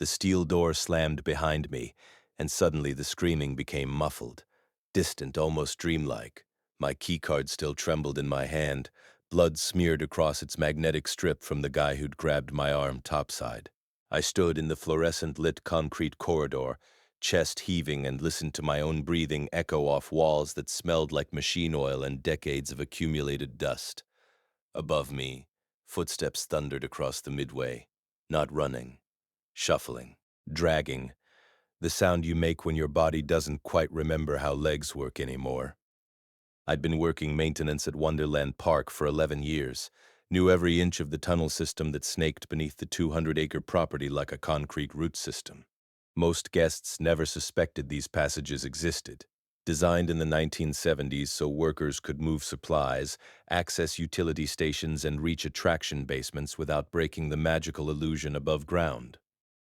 The steel door slammed behind me, and suddenly the screaming became muffled, distant, almost dreamlike. My keycard still trembled in my hand, blood smeared across its magnetic strip from the guy who'd grabbed my arm topside. I stood in the fluorescent-lit concrete corridor, chest heaving, and listened to my own breathing echo off walls that smelled like machine oil and decades of accumulated dust. Above me, footsteps thundered across the midway, not running, shuffling, dragging, the sound you make when your body doesn't quite remember how legs work anymore. I'd been working maintenance at Wonderland Park for 11 years, knew every inch of the tunnel system that snaked beneath the 200-acre property like a concrete root system. Most guests never suspected these passages existed. Designed in the 1970s so workers could move supplies, access utility stations, and reach attraction basements without breaking the magical illusion above ground.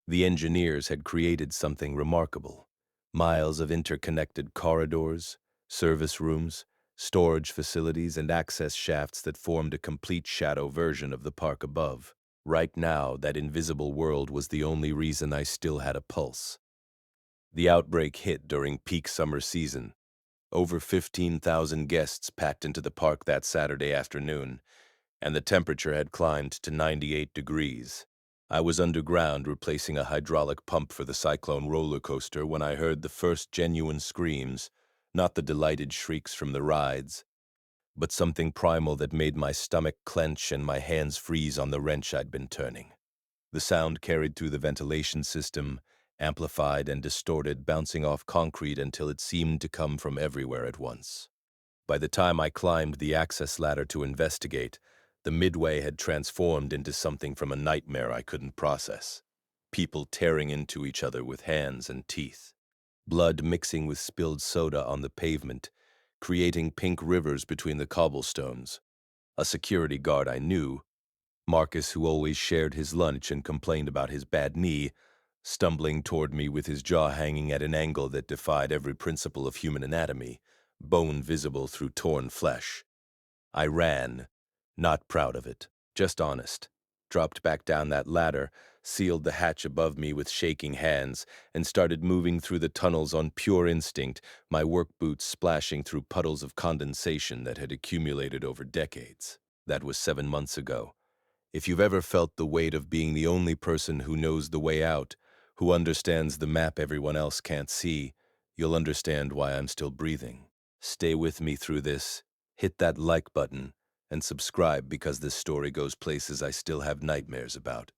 The engineers had created something remarkable. Miles of interconnected corridors, service rooms, storage facilities, and access shafts that formed a complete shadow version of the park above. Right now, that invisible world was the only reason I still had a pulse. The outbreak hit during peak summer season. Over 15,000 guests packed into the park that Saturday afternoon, and the temperature had climbed to 98 degrees. I was underground replacing a hydraulic pump for the Cyclone roller coaster when I heard the first genuine screams, not the delighted shrieks from the rides, but something primal that made my stomach clench and my hands freeze on the wrench I'd been turning. The sound carried through the ventilation system, amplified and distorted, bouncing off concrete until it seemed to come from everywhere at once. By the time I climbed the access ladder to investigate, the midway had transformed into something from a nightmare I couldn't process. People tearing into each other with hands and teeth. Blood mixing with spilled soda on the pavement, creating pink rivers between the cobblestones. A security guard I knew, Marcus, who always shared his lunch and complained about his bad knee, stumbling toward me with his jaw hanging at an angle that defied every principle of human anatomy, bone visible through torn flesh. I ran, not proud of it, just honest, dropped back down that ladder, sealed the hatch above me with shaking hands, and started moving through the tunnels on pure instinct, my work boots splashing through puddles of condensation that had accumulated over decades. That was 7 months ago. If you've ever felt the weight of being the only person who knows the way out, who understands the map everyone else can't see, you'll understand why I'm still breathing. Stay with me through this, hit that like button, and subscribe because this story goes places I still have nightmares about.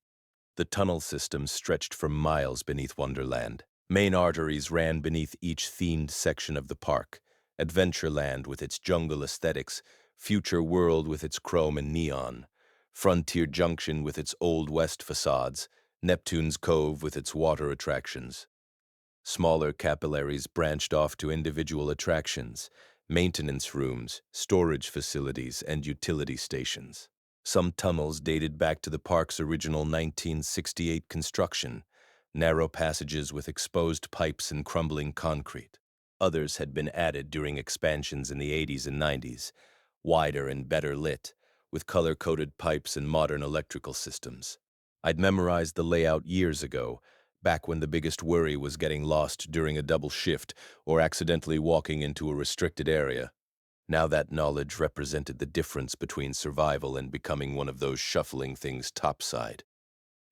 The tunnel system stretched for miles beneath Wonderland. Main arteries ran beneath each themed section of the park. Adventureland with its jungle aesthetics, Future World with its chrome and neon, Frontier Junction with its Old West facades, Neptune's Cove with its water attractions. Smaller capillaries branched off to individual attractions, maintenance rooms, storage facilities, and utility stations. Some tunnels dated back to the park's original 1968 construction, narrow passages with exposed pipes and crumbling concrete. Others had been added during expansions in the 80s and 90s, wider and better lit, with color-coded pipes and modern electrical systems. I'd memorized the layout years ago, back when the biggest worry was getting lost during a double shift or accidentally walking into a restricted area. Now that knowledge represented the difference between survival and becoming one of those shuffling things topside.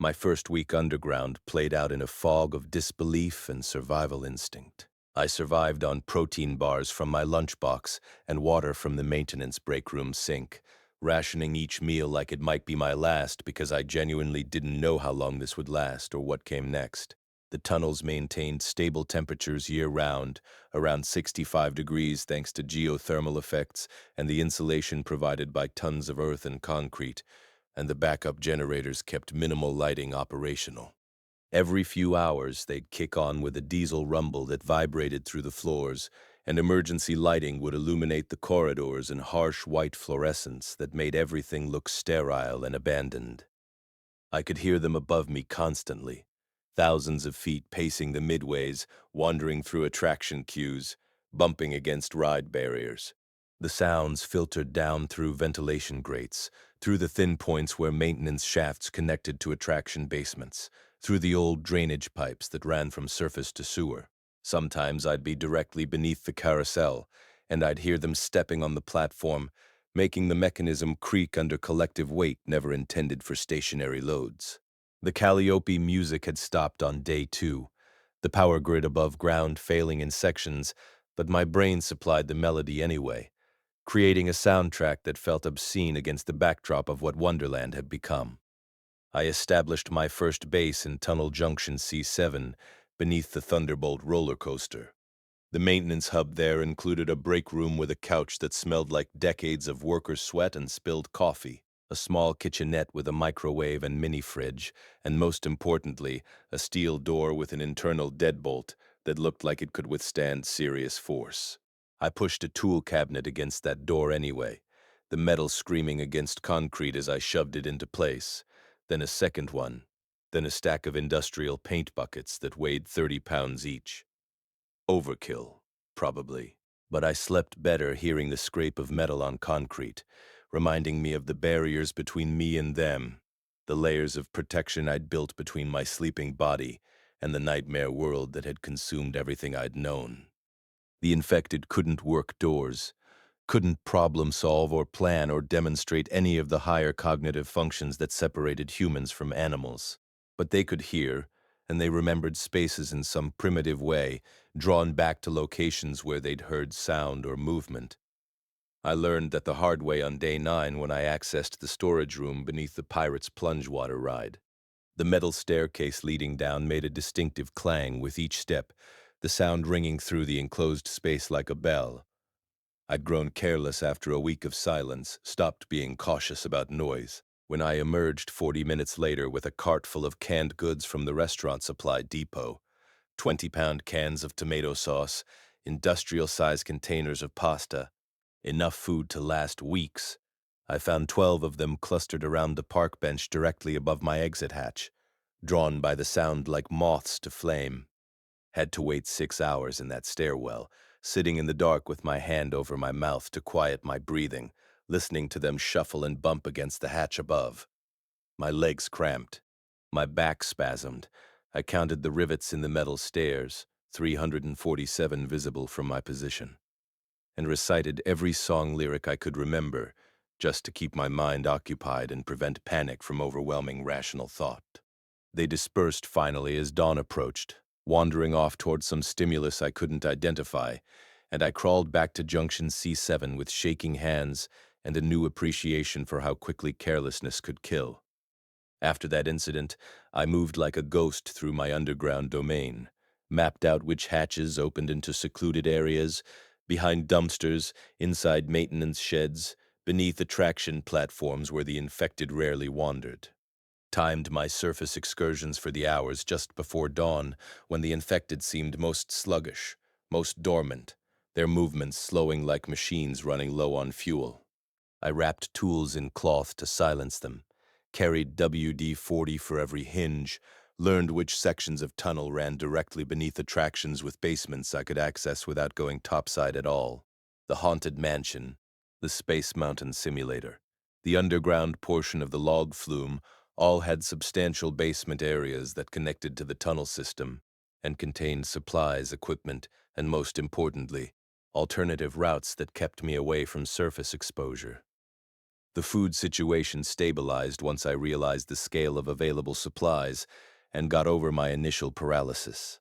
My first week underground played out in a fog of disbelief and survival instinct. I survived on protein bars from my lunchbox and water from the maintenance break room sink, rationing each meal like it might be my last because I genuinely didn't know how long this would last or what came next. The tunnels maintained stable temperatures year-round, around 65 degrees thanks to geothermal effects and the insulation provided by tons of earth and concrete, and the backup generators kept minimal lighting operational. Every few hours, they'd kick on with a diesel rumble that vibrated through the floors, and emergency lighting would illuminate the corridors in harsh white fluorescence that made everything look sterile and abandoned. I could hear them above me constantly, thousands of feet pacing the midways, wandering through attraction queues, bumping against ride barriers. The sounds filtered down through ventilation grates, through the thin points where maintenance shafts connected to attraction basements, through the old drainage pipes that ran from surface to sewer. Sometimes I'd be directly beneath the carousel, and I'd hear them stepping on the platform, making the mechanism creak under collective weight never intended for stationary loads. The Calliope music had stopped on day 2, the power grid above ground failing in sections, but my brain supplied the melody anyway, creating a soundtrack that felt obscene against the backdrop of what Wonderland had become. I established my first base in Tunnel Junction C7 beneath the Thunderbolt roller coaster. The maintenance hub there included a break room with a couch that smelled like decades of worker sweat and spilled coffee, a small kitchenette with a microwave and mini fridge, and most importantly, a steel door with an internal deadbolt that looked like it could withstand serious force. I pushed a tool cabinet against that door anyway, the metal screaming against concrete as I shoved it into place, then a second one, then a stack of industrial paint buckets that weighed 30 pounds each. Overkill, probably, but I slept better hearing the scrape of metal on concrete, reminding me of the barriers between me and them, the layers of protection I'd built between my sleeping body and the nightmare world that had consumed everything I'd known. The infected couldn't work doors, couldn't problem solve or plan or demonstrate any of the higher cognitive functions that separated humans from animals. But they could hear, and they remembered spaces in some primitive way, drawn back to locations where they'd heard sound or movement. I learned that the hard way on day 9 when I accessed the storage room beneath the Pirate's plunge water ride. The metal staircase leading down made a distinctive clang with each step, the sound ringing through the enclosed space like a bell. I'd grown careless after a week of silence, stopped being cautious about noise. When I emerged 40 minutes later with a cart full of canned goods from the restaurant supply depot, 20-pound cans of tomato sauce, industrial-sized containers of pasta, enough food to last weeks, I found 12 of them clustered around the park bench directly above my exit hatch, drawn by the sound like moths to flame. Had to wait 6 hours in that stairwell, sitting in the dark with my hand over my mouth to quiet my breathing, listening to them shuffle and bump against the hatch above. My legs cramped. My back spasmed. I counted the rivets in the metal stairs, 347 visible from my position, and recited every song lyric I could remember, just to keep my mind occupied and prevent panic from overwhelming rational thought. They dispersed finally as dawn approached, wandering off toward some stimulus I couldn't identify, and I crawled back to Junction C7 with shaking hands and a new appreciation for how quickly carelessness could kill. After that incident, I moved like a ghost through my underground domain, mapped out which hatches opened into secluded areas, behind dumpsters, inside maintenance sheds, beneath attraction platforms where the infected rarely wandered. Timed my surface excursions for the hours just before dawn, when the infected seemed most sluggish, most dormant, their movements slowing like machines running low on fuel. I wrapped tools in cloth to silence them, carried WD-40 for every hinge, learned which sections of tunnel ran directly beneath attractions with basements I could access without going topside at all. The Haunted Mansion, the Space Mountain Simulator, the underground portion of the log flume all had substantial basement areas that connected to the tunnel system and contained supplies, equipment, and most importantly, alternative routes that kept me away from surface exposure. The food situation stabilized once I realized the scale of available supplies and got over my initial paralysis.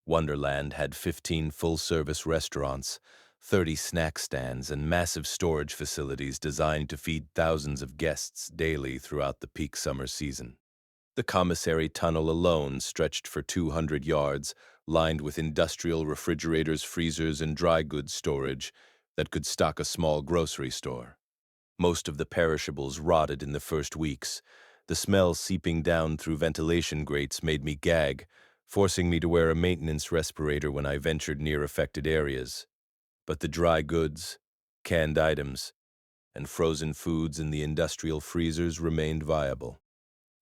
Wonderland had 15 full-service restaurants, 30 snack stands, and massive storage facilities designed to feed thousands of guests daily throughout the peak summer season. The commissary tunnel alone stretched for 200 yards, lined with industrial refrigerators, freezers, and dry goods storage that could stock a small grocery store. Most of the perishables rotted in the first weeks. The smell seeping down through ventilation grates made me gag, forcing me to wear a maintenance respirator when I ventured near affected areas. But the dry goods, canned items, and frozen foods in the industrial freezers remained viable.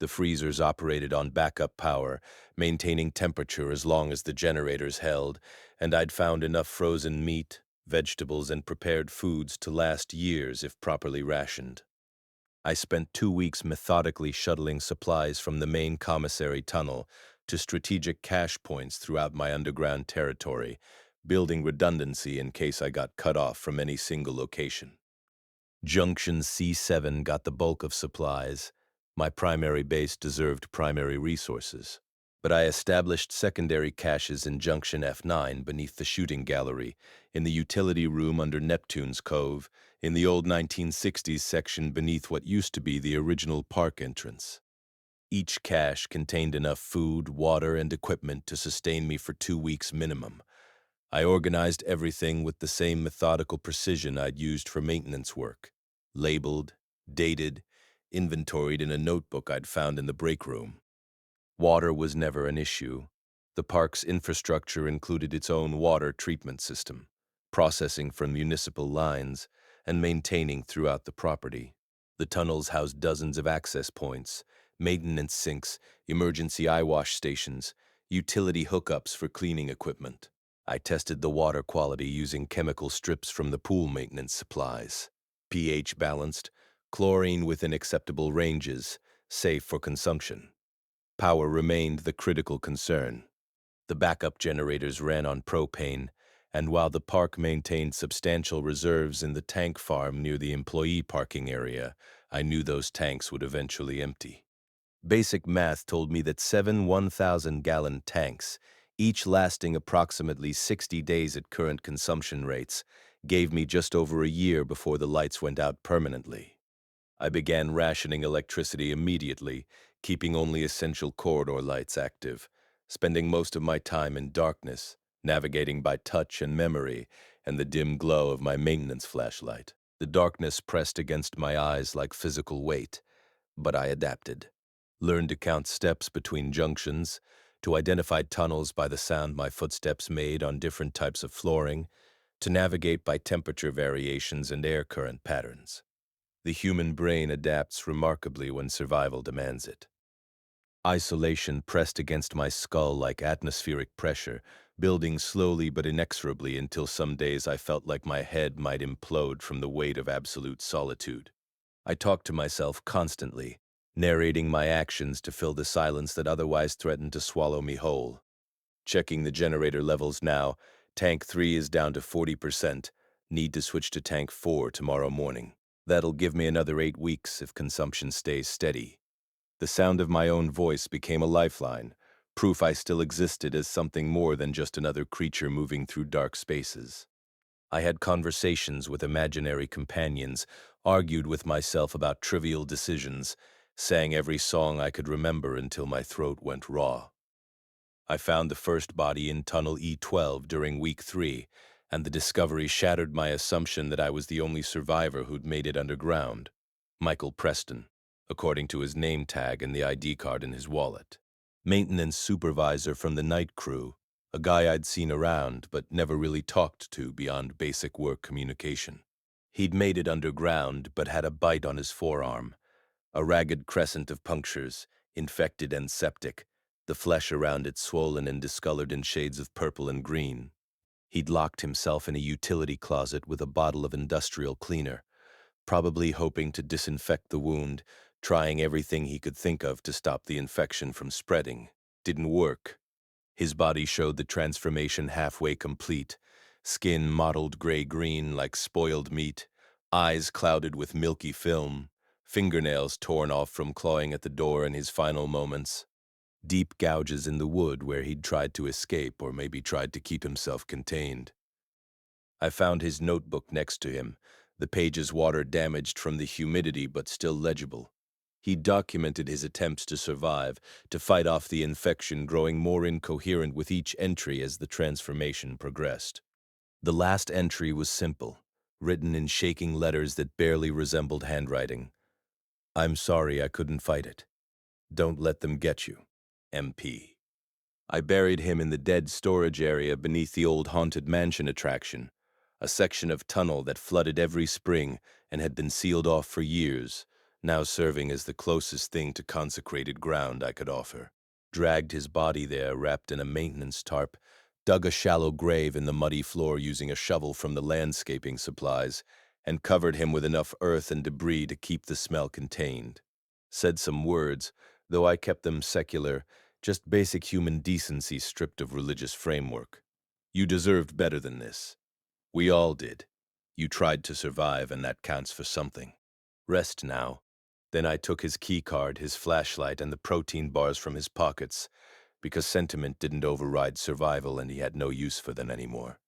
The freezers operated on backup power, maintaining temperature as long as the generators held, and I'd found enough frozen meat, vegetables, and prepared foods to last years if properly rationed. I spent 2 weeks methodically shuttling supplies from the main commissary tunnel to strategic cache points throughout my underground territory, building redundancy in case I got cut off from any single location. Junction C7 got the bulk of supplies. My primary base deserved primary resources. But I established secondary caches in Junction F9 beneath the shooting gallery, in the utility room under Neptune's Cove, in the old 1960s section beneath what used to be the original park entrance. Each cache contained enough food, water, and equipment to sustain me for 2 weeks minimum. I organized everything with the same methodical precision I'd used for maintenance work. Labeled, dated, inventoried in a notebook I'd found in the break room. Water was never an issue. The park's infrastructure included its own water treatment system, processing from municipal lines, and maintaining throughout the property. The tunnels housed dozens of access points, maintenance sinks, emergency eyewash stations, utility hookups for cleaning equipment. I tested the water quality using chemical strips from the pool maintenance supplies. pH balanced, chlorine within acceptable ranges, safe for consumption. Power remained the critical concern. The backup generators ran on propane, and while the park maintained substantial reserves in the tank farm near the employee parking area, I knew those tanks would eventually empty. Basic math told me that 7 1,000-gallon tanks, each lasting approximately 60 days at current consumption rates, gave me just over a year before the lights went out permanently. I began rationing electricity immediately, keeping only essential corridor lights active, spending most of my time in darkness, navigating by touch and memory, and the dim glow of my maintenance flashlight. The darkness pressed against my eyes like physical weight, but I adapted. Learned to count steps between junctions, to identify tunnels by the sound my footsteps made on different types of flooring, to navigate by temperature variations and air current patterns. The human brain adapts remarkably when survival demands it. Isolation pressed against my skull like atmospheric pressure, building slowly but inexorably until some days I felt like my head might implode from the weight of absolute solitude. I talked to myself constantly, narrating my actions to fill the silence that otherwise threatened to swallow me whole. Checking the generator levels now, Tank 3 is down to 40%. Need to switch to Tank 4 tomorrow morning. That'll give me another 8 weeks if consumption stays steady. The sound of my own voice became a lifeline, proof I still existed as something more than just another creature moving through dark spaces. I had conversations with imaginary companions, argued with myself about trivial decisions, sang every song I could remember until my throat went raw. I found the first body in Tunnel E12 during Week 3, and the discovery shattered my assumption that I was the only survivor who'd made it underground. Michael Preston, according to his name tag and the ID card in his wallet. Maintenance supervisor from the night crew, a guy I'd seen around but never really talked to beyond basic work communication. He'd made it underground but had a bite on his forearm, a ragged crescent of punctures, infected and septic, the flesh around it swollen and discolored in shades of purple and green. He'd locked himself in a utility closet with a bottle of industrial cleaner, probably hoping to disinfect the wound, trying everything he could think of to stop the infection from spreading. Didn't work. His body showed the transformation halfway complete, skin mottled gray-green like spoiled meat, eyes clouded with milky film, fingernails torn off from clawing at the door in his final moments, deep gouges in the wood where he'd tried to escape or maybe tried to keep himself contained. I found his notebook next to him, the pages water-damaged from the humidity but still legible. He documented his attempts to survive, to fight off the infection growing more incoherent with each entry as the transformation progressed. The last entry was simple, written in shaking letters that barely resembled handwriting. "I'm sorry I couldn't fight it. Don't let them get you. MP." I buried him in the dead storage area beneath the old Haunted Mansion attraction, a section of tunnel that flooded every spring and had been sealed off for years, now serving as the closest thing to consecrated ground I could offer. Dragged his body there wrapped in a maintenance tarp, dug a shallow grave in the muddy floor using a shovel from the landscaping supplies, and covered him with enough earth and debris to keep the smell contained. Said some words, though I kept them secular, just basic human decency stripped of religious framework. You deserved better than this. We all did. You tried to survive, and that counts for something. Rest now. Then I took his keycard, his flashlight, and the protein bars from his pockets, because sentiment didn't override survival and he had no use for them anymore.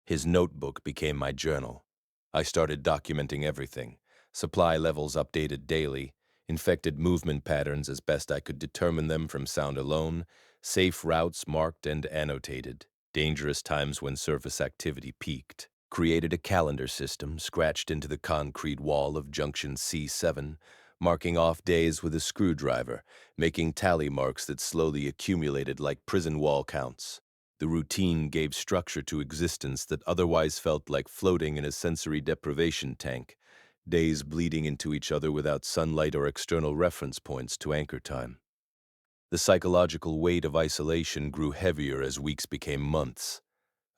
His notebook became my journal. I started documenting everything. Supply levels updated daily, infected movement patterns as best I could determine them from sound alone, safe routes marked and annotated, dangerous times when surface activity peaked. Created a calendar system scratched into the concrete wall of Junction C7, marking off days with a screwdriver, making tally marks that slowly accumulated like prison wall counts. The routine gave structure to existence that otherwise felt like floating in a sensory deprivation tank, days bleeding into each other without sunlight or external reference points to anchor time. The psychological weight of isolation grew heavier as weeks became months.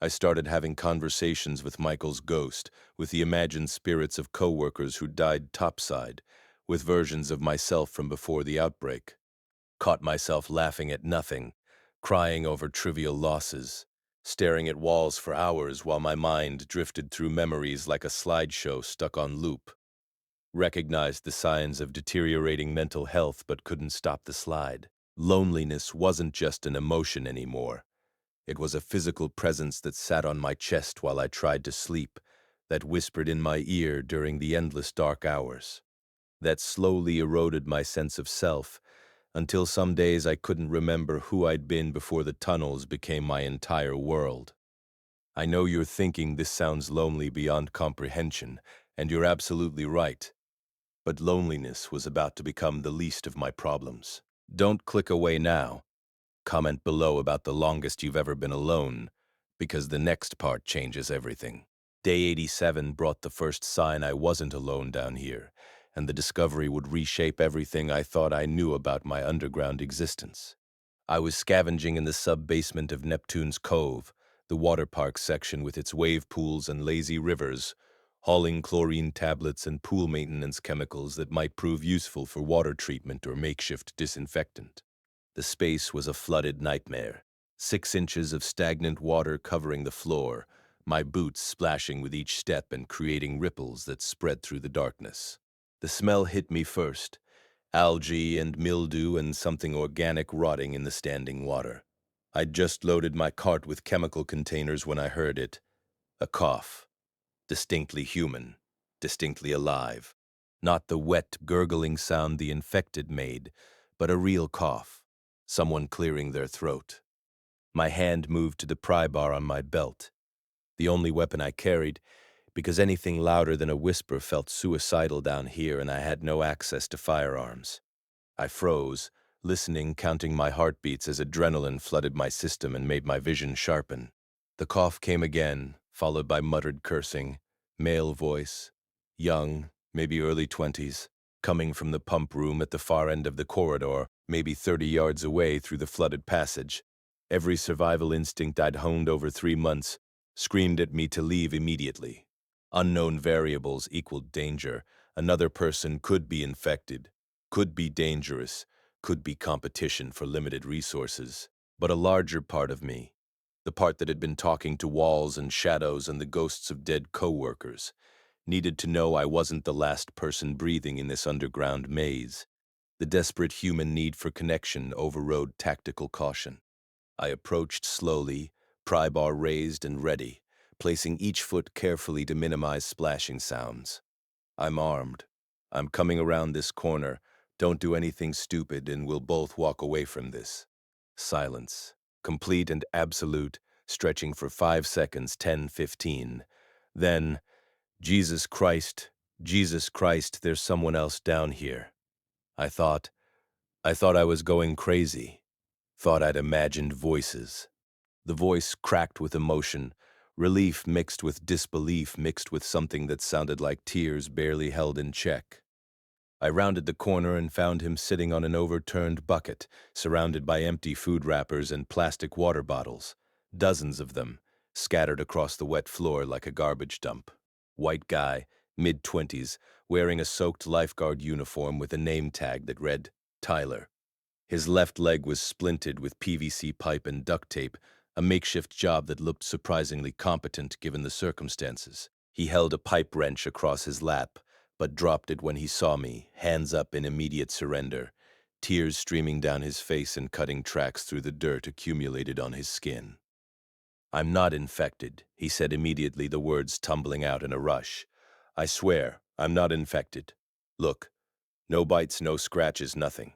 I started having conversations with Michael's ghost, with the imagined spirits of coworkers who died topside, with versions of myself from before the outbreak. Caught myself laughing at nothing, crying over trivial losses, staring at walls for hours while my mind drifted through memories like a slideshow stuck on loop. Recognized the signs of deteriorating mental health but couldn't stop the slide. Loneliness wasn't just an emotion anymore. It was a physical presence that sat on my chest while I tried to sleep, that whispered in my ear during the endless dark hours, that slowly eroded my sense of self, until some days I couldn't remember who I'd been before the tunnels became my entire world. I know you're thinking this sounds lonely beyond comprehension, and you're absolutely right. But loneliness was about to become the least of my problems. Don't click away now. Comment below about the longest you've ever been alone, because the next part changes everything. Day 87 brought the first sign I wasn't alone down here, and the discovery would reshape everything I thought I knew about my underground existence. I was scavenging in the sub-basement of Neptune's Cove, the water park section with its wave pools and lazy rivers, hauling chlorine tablets and pool maintenance chemicals that might prove useful for water treatment or makeshift disinfectant. The space was a flooded nightmare, 6 inches of stagnant water covering the floor, my boots splashing with each step and creating ripples that spread through the darkness. The smell hit me first, algae and mildew and something organic rotting in the standing water. I'd just loaded my cart with chemical containers when I heard it. A cough. Distinctly human, distinctly alive. Not the wet, gurgling sound the infected made, but a real cough. Someone clearing their throat. My hand moved to the pry bar on my belt, the only weapon I carried, because anything louder than a whisper felt suicidal down here and I had no access to firearms. I froze, listening, counting my heartbeats as adrenaline flooded my system and made my vision sharpen. The cough came again, followed by muttered cursing, male voice, young, maybe early 20s, coming from the pump room at the far end of the corridor, maybe 30 yards away through the flooded passage. Every survival instinct I'd honed over 3 months screamed at me to leave immediately. Unknown variables equaled danger. Another person could be infected, could be dangerous, could be competition for limited resources. But a larger part of me, the part that had been talking to walls and shadows and the ghosts of dead coworkers, needed to know I wasn't the last person breathing in this underground maze. The desperate human need for connection overrode tactical caution. I approached slowly, pry bar raised and ready, placing each foot carefully to minimize splashing sounds. I'm armed. I'm coming around this corner. Don't do anything stupid and we'll both walk away from this. Silence. Complete and absolute, stretching for 5 seconds, 10, 15. Then, Jesus Christ, there's someone else down here. I thought I was going crazy. Thought I'd imagined voices. The voice cracked with emotion, relief mixed with disbelief mixed with something that sounded like tears barely held in check. I rounded the corner and found him sitting on an overturned bucket, surrounded by empty food wrappers and plastic water bottles, dozens of them, scattered across the wet floor like a garbage dump. White guy, mid-20s, wearing a soaked lifeguard uniform with a name tag that read Tyler. His left leg was splinted with PVC pipe and duct tape, a makeshift job that looked surprisingly competent given the circumstances. He held a pipe wrench across his lap, but dropped it when he saw me, hands up in immediate surrender, tears streaming down his face and cutting tracks through the dirt accumulated on his skin. "I'm not infected," he said immediately, the words tumbling out in a rush. "I swear, I'm not infected. Look, no bites, no scratches, nothing.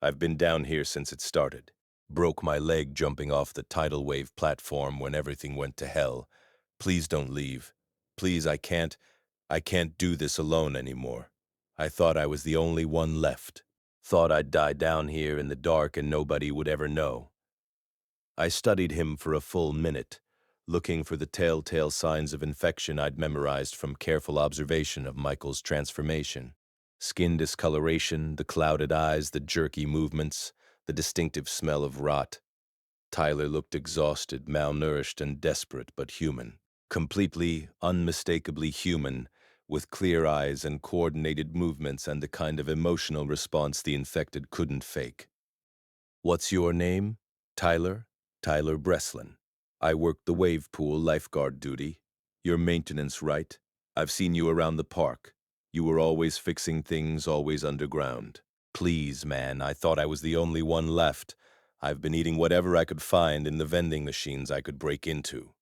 I've been down here since it started. Broke my leg jumping off the tidal wave platform when everything went to hell. Please don't leave. Please, I can't do this alone anymore. I thought I was the only one left. Thought I'd die down here in the dark and nobody would ever know." I studied him for a full minute, looking for the telltale signs of infection I'd memorized from careful observation of Michael's transformation. Skin discoloration, the clouded eyes, the jerky movements, the distinctive smell of rot. Tyler looked exhausted, malnourished, and desperate, but human. Completely, unmistakably human, with clear eyes and coordinated movements and the kind of emotional response the infected couldn't fake. "What's your name?" "Tyler. Tyler Breslin. I work the wave pool lifeguard duty. Your maintenance, right? I've seen you around the park. You were always fixing things, always underground. Please, man, I thought I was the only one left. I've been eating whatever I could find in the vending machines I could break into.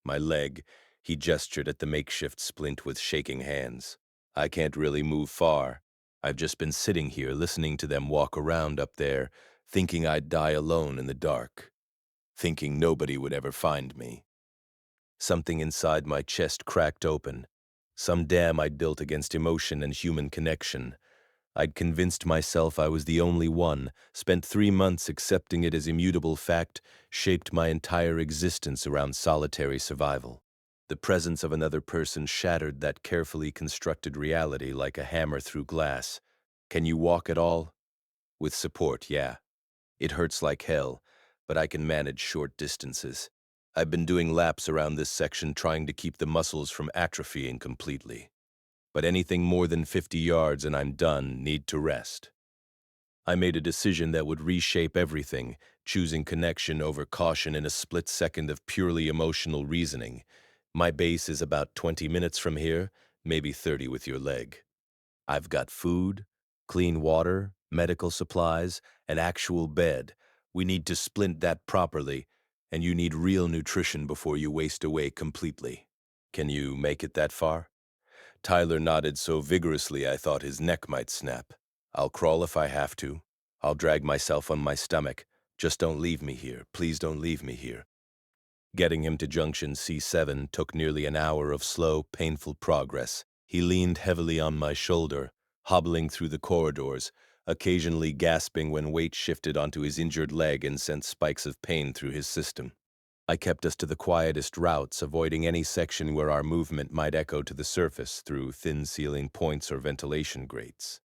My leg," he gestured at the makeshift splint with shaking hands. "I can't really move far. I've just been sitting here listening to them walk around up there, thinking I'd die alone in the dark, thinking nobody would ever find me." Something inside my chest cracked open. Some dam I'd built against emotion and human connection. I'd convinced myself I was the only one, spent 3 months accepting it as immutable fact, shaped my entire existence around solitary survival. The presence of another person shattered that carefully constructed reality like a hammer through glass. "Can you walk at all?" "With support, yeah. It hurts like hell, but I can manage short distances. I've been doing laps around this section trying to keep the muscles from atrophying completely. But anything more than 50 yards and I'm done, need to rest." I made a decision that would reshape everything, choosing connection over caution in a split second of purely emotional reasoning. My base is about 20 minutes from here, maybe 30 with your leg. I've got food, clean water, medical supplies, an actual bed. We need to splint that properly, and you need real nutrition before you waste away completely. Can you make it that far? Tyler nodded so vigorously I thought his neck might snap. "I'll crawl if I have to. I'll drag myself on my stomach. Just don't leave me here. Please don't leave me here." Getting him to junction C7 took nearly an hour of slow, painful progress. He leaned heavily on my shoulder, hobbling through the corridors, occasionally gasping when weight shifted onto his injured leg and sent spikes of pain through his system. I kept us to the quietest routes, avoiding any section where our movement might echo to the surface through thin ceiling points or ventilation grates.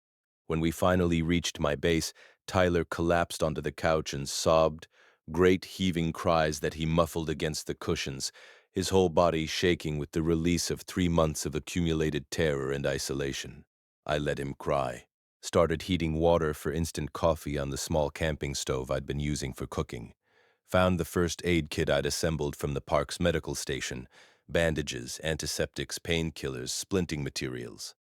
When we finally reached my base, Tyler collapsed onto the couch and sobbed, great heaving cries that he muffled against the cushions, his whole body shaking with the release of 3 months of accumulated terror and isolation. I let him cry, started heating water for instant coffee on the small camping stove I'd been using for cooking. Found the first aid kit I'd assembled from the park's medical station, bandages, antiseptics, painkillers, splinting materials.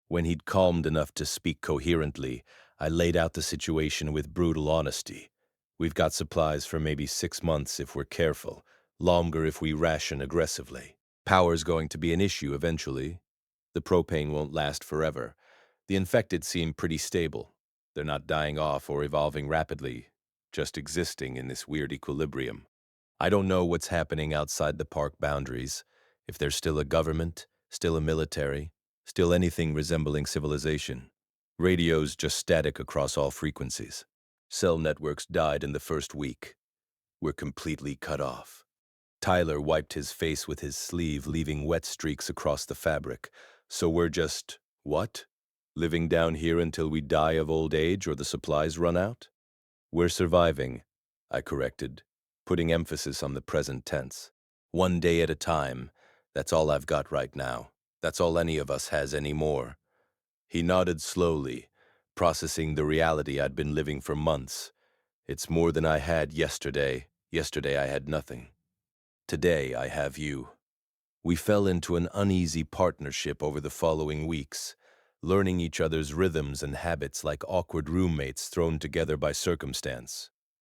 When he'd calmed enough to speak coherently, I laid out the situation with brutal honesty. "We've got supplies for maybe 6 months if we're careful, longer if we ration aggressively. Power's going to be an issue eventually. The propane won't last forever. The infected seem pretty stable. They're not dying off or evolving rapidly, just existing in this weird equilibrium. I don't know what's happening outside the park boundaries, if there's still a government, still a military, still anything resembling civilization. Radio's just static across all frequencies. Cell networks died in the first week. We're completely cut off." Tyler wiped his face with his sleeve, leaving wet streaks across the fabric. "So we're just, what? Living down here until we die of old age or the supplies run out?" "We're surviving," I corrected, putting emphasis on the present tense. "One day at a time. That's all I've got right now." That's all any of us has anymore. He nodded slowly, processing the reality I'd been living for months. It's more than I had yesterday. Yesterday I had nothing. Today I have you. We fell into an uneasy partnership over the following weeks, learning each other's rhythms and habits like awkward roommates thrown together by circumstance.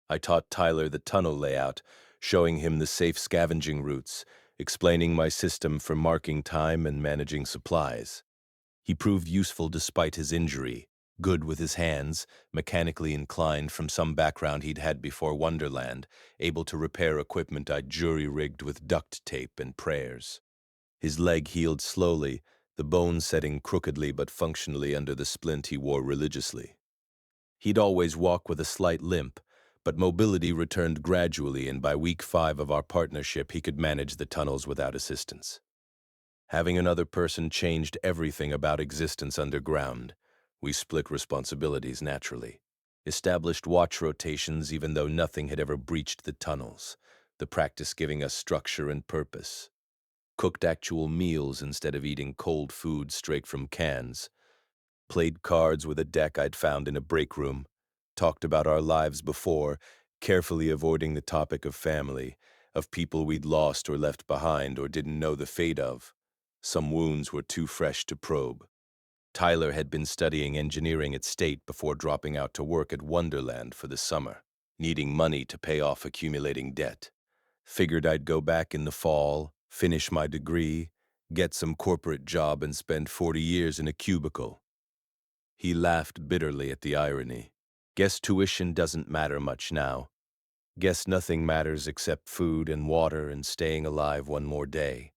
I taught Tyler the tunnel layout, showing him the safe scavenging routes, explaining my system for marking time and managing supplies. He proved useful despite his injury, good with his hands, mechanically inclined from some background he'd had before Wonderland, able to repair equipment I'd jury-rigged with duct tape and prayers. His leg healed slowly, the bone setting crookedly but functionally under the splint he wore religiously. He'd always walk with a slight limp, but mobility returned gradually, and by week 5 of our partnership he could manage the tunnels without assistance. Having another person changed everything about existence underground. We split responsibilities naturally. Established watch rotations even though nothing had ever breached the tunnels, the practice giving us structure and purpose. Cooked actual meals instead of eating cold food straight from cans. Played cards with a deck I'd found in a break room. Talked about our lives before, carefully avoiding the topic of family, of people we'd lost or left behind or didn't know the fate of. Some wounds were too fresh to probe. Tyler had been studying engineering at State before dropping out to work at Wonderland for the summer, needing money to pay off accumulating debt. Figured I'd go back in the fall, finish my degree, get some corporate job and spend 40 years in a cubicle. He laughed bitterly at the irony. Guess tuition doesn't matter much now. Guess nothing matters except food and water and staying alive one more day.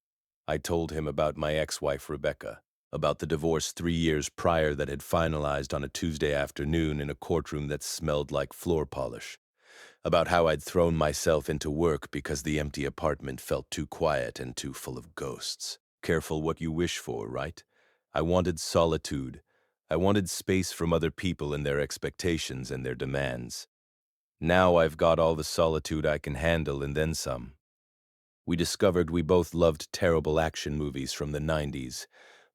I told him about my ex-wife Rebecca, about the divorce 3 years prior that had finalized on a Tuesday afternoon in a courtroom that smelled like floor polish, about how I'd thrown myself into work because the empty apartment felt too quiet and too full of ghosts. Careful what you wish for, right? I wanted solitude. I wanted space from other people and their expectations and their demands. Now I've got all the solitude I can handle and then some. We discovered we both loved terrible action movies from the 90s.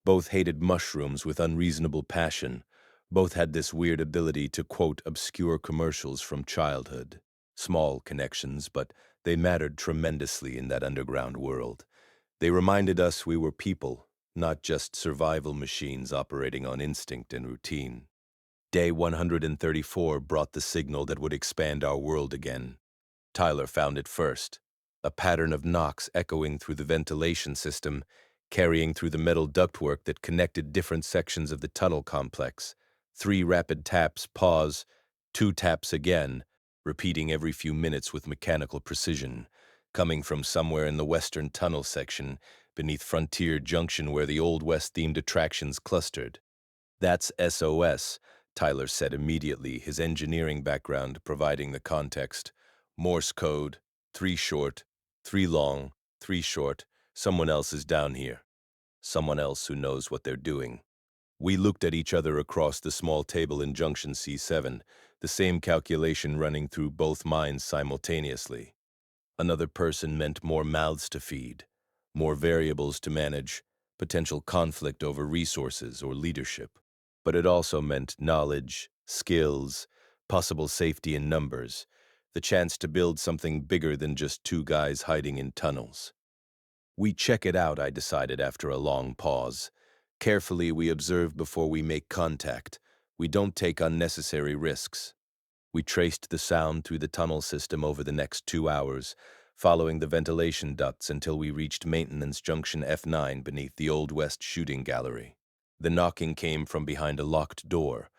Both hated mushrooms with unreasonable passion. Both had this weird ability to quote obscure commercials from childhood. Small connections, but they mattered tremendously in that underground world. They reminded us we were people, not just survival machines operating on instinct and routine. Day 134 brought the signal that would expand our world again. Tyler found it first, a pattern of knocks echoing through the ventilation system, carrying through the metal ductwork that connected different sections of the tunnel complex. 3 rapid taps, pause, 2 taps again, repeating every few minutes with mechanical precision, coming from somewhere in the western tunnel section, beneath Frontier Junction where the Old West-themed attractions clustered. That's SOS, Tyler said immediately, his engineering background providing the context. Morse code, 3 short, 3 long, 3 short, someone else is down here. Someone else who knows what they're doing. We looked at each other across the small table in Junction C7, the same calculation running through both minds simultaneously. Another person meant more mouths to feed, more variables to manage, potential conflict over resources or leadership. But it also meant knowledge, skills, possible safety in numbers, the chance to build something bigger than just 2 guys hiding in tunnels. We check it out, I decided after a long pause. Carefully, we observe before we make contact. We don't take unnecessary risks. We traced the sound through the tunnel system over the next 2 hours, following the ventilation ducts until we reached Maintenance Junction F9 beneath the Old West shooting gallery. The knocking came from behind a locked door,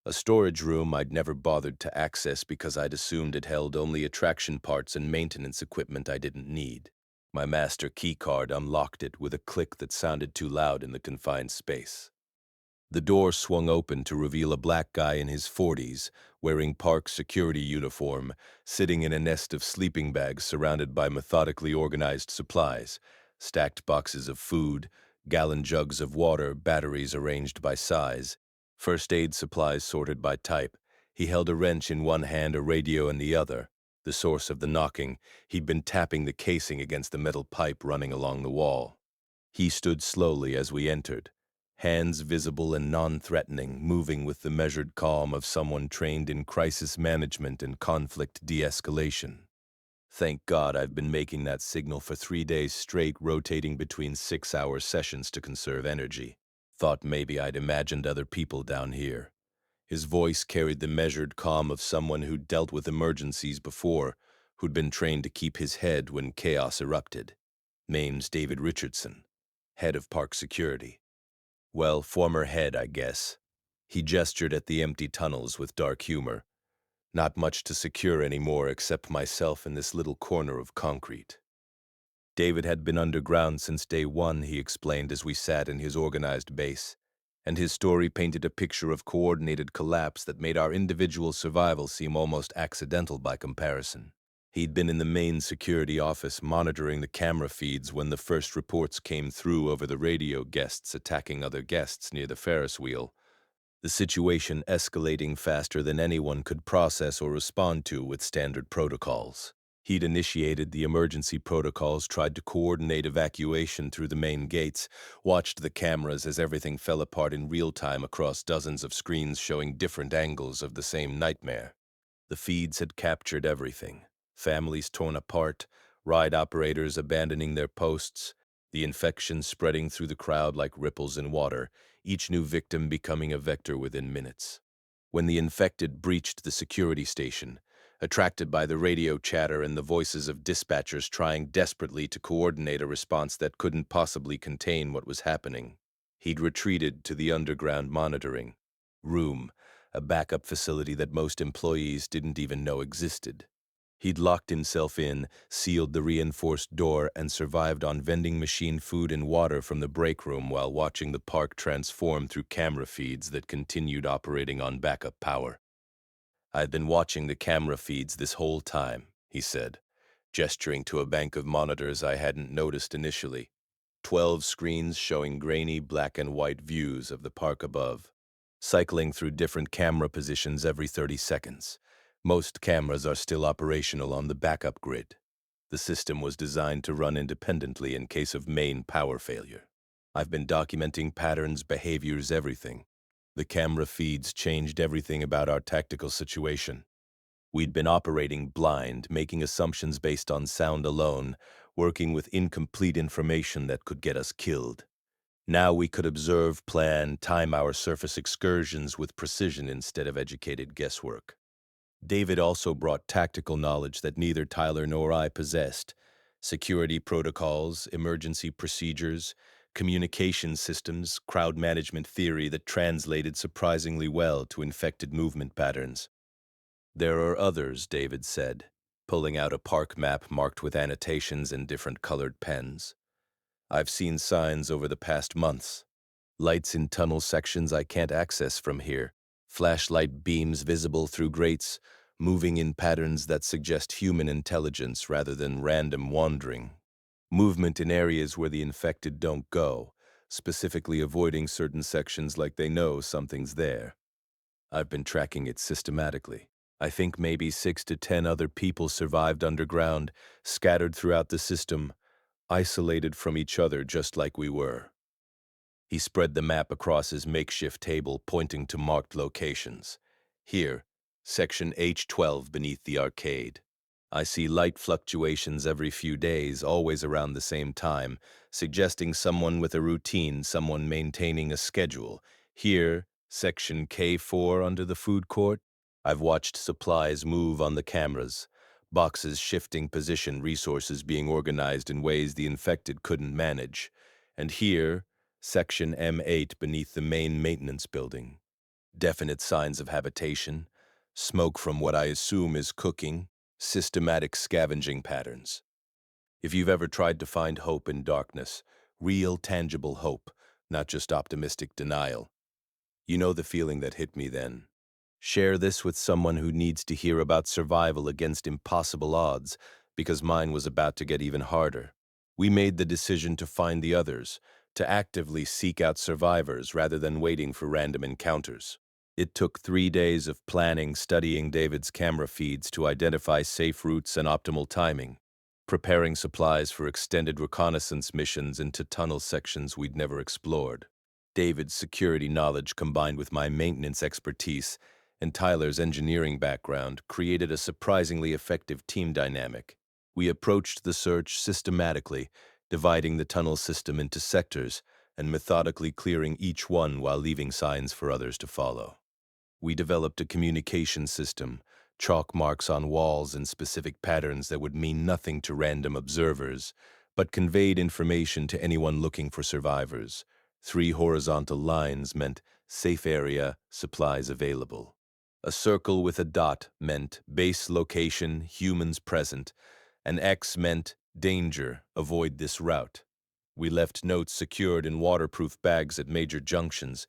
a storage room I'd never bothered to access because I'd assumed it held only attraction parts and maintenance equipment I didn't need. My master keycard unlocked it with a click that sounded too loud in the confined space. The door swung open to reveal a black guy in his 40s, wearing park security uniform, sitting in a nest of sleeping bags surrounded by methodically organized supplies, stacked boxes of food, gallon jugs of water, batteries arranged by size, first aid supplies sorted by type. He held a wrench in one hand, a radio in the other. The source of the knocking, he'd been tapping the casing against the metal pipe running along the wall. He stood slowly as we entered, hands visible and non-threatening, moving with the measured calm of someone trained in crisis management and conflict de-escalation. Thank God I've been making that signal for 3 days straight, rotating between 6-hour sessions to conserve energy. Thought maybe I'd imagined other people down here. His voice carried the measured calm of someone who'd dealt with emergencies before, who'd been trained to keep his head when chaos erupted. Name's David Richardson, head of park security. Well, former head, I guess. He gestured at the empty tunnels with dark humor. Not much to secure anymore except myself in this little corner of concrete. David had been underground since day one, he explained as we sat in his organized base, and his story painted a picture of coordinated collapse that made our individual survival seem almost accidental by comparison. He'd been in the main security office monitoring the camera feeds when the first reports came through over the radio, guests attacking other guests near the Ferris wheel, the situation escalating faster than anyone could process or respond to with standard protocols. He'd initiated the emergency protocols, tried to coordinate evacuation through the main gates, watched the cameras as everything fell apart in real time across dozens of screens showing different angles of the same nightmare. The feeds had captured everything. Families torn apart, ride operators abandoning their posts, the infection spreading through the crowd like ripples in water, each new victim becoming a vector within minutes. When the infected breached the security station, attracted by the radio chatter and the voices of dispatchers trying desperately to coordinate a response that couldn't possibly contain what was happening, he'd retreated to the underground monitoring room, a backup facility that most employees didn't even know existed. He'd locked himself in, sealed the reinforced door, and survived on vending machine food and water from the break room while watching the park transform through camera feeds that continued operating on backup power. "I've been watching the camera feeds this whole time," he said, gesturing to a bank of monitors I hadn't noticed initially. 12 screens showing grainy black and white views of the park above, cycling through different camera positions every 30 seconds. Most cameras are still operational on the backup grid. The system was designed to run independently in case of main power failure. I've been documenting patterns, behaviors, everything. The camera feeds changed everything about our tactical situation. We'd been operating blind, making assumptions based on sound alone, working with incomplete information that could get us killed. Now we could observe, plan, time our surface excursions with precision instead of educated guesswork. David also brought tactical knowledge that neither Tyler nor I possessed: security protocols, emergency procedures, communication systems, crowd management theory that translated surprisingly well to infected movement patterns. "There are others," David said, pulling out a park map marked with annotations and different colored pens. "I've seen signs over the past months. Lights in tunnel sections I can't access from here. Flashlight beams visible through grates, moving in patterns that suggest human intelligence rather than random wandering. Movement in areas where the infected don't go, specifically avoiding certain sections like they know something's there. I've been tracking it systematically. I think maybe 6 to 10 other people survived underground, scattered throughout the system, isolated from each other just like we were." He spread the map across his makeshift table, pointing to marked locations. "Here, section H12 beneath the arcade. I see light fluctuations every few days, always around the same time, suggesting someone with a routine, someone maintaining a schedule. Here, section K4 under the food court. I've watched supplies move on the cameras, boxes shifting position, resources being organized in ways the infected couldn't manage. And here, section M8 beneath the main maintenance building. Definite signs of habitation, smoke from what I assume is cooking, systematic scavenging patterns. If you've ever tried to find hope in darkness, real tangible hope, not just optimistic denial, you know the feeling that hit me then. Share this with someone who needs to hear about survival against impossible odds, because mine was about to get even harder. We made the decision to find the others, to actively seek out survivors rather than waiting for random encounters. It took 3 days of planning, studying David's camera feeds to identify safe routes and optimal timing. preparing supplies for extended reconnaissance missions into tunnel sections we'd never explored. David's security knowledge combined with my maintenance expertise and Tyler's engineering background created a surprisingly effective team dynamic. We approached the search systematically, dividing the tunnel system into sectors and methodically clearing each one while leaving signs for others to follow. We developed a communication system, chalk marks on walls and specific patterns that would mean nothing to random observers, but conveyed information to anyone looking for survivors. 3 horizontal lines meant safe area, supplies available. A circle with a dot meant base location, humans present. An X meant danger, avoid this route. We left notes secured in waterproof bags at major junctions,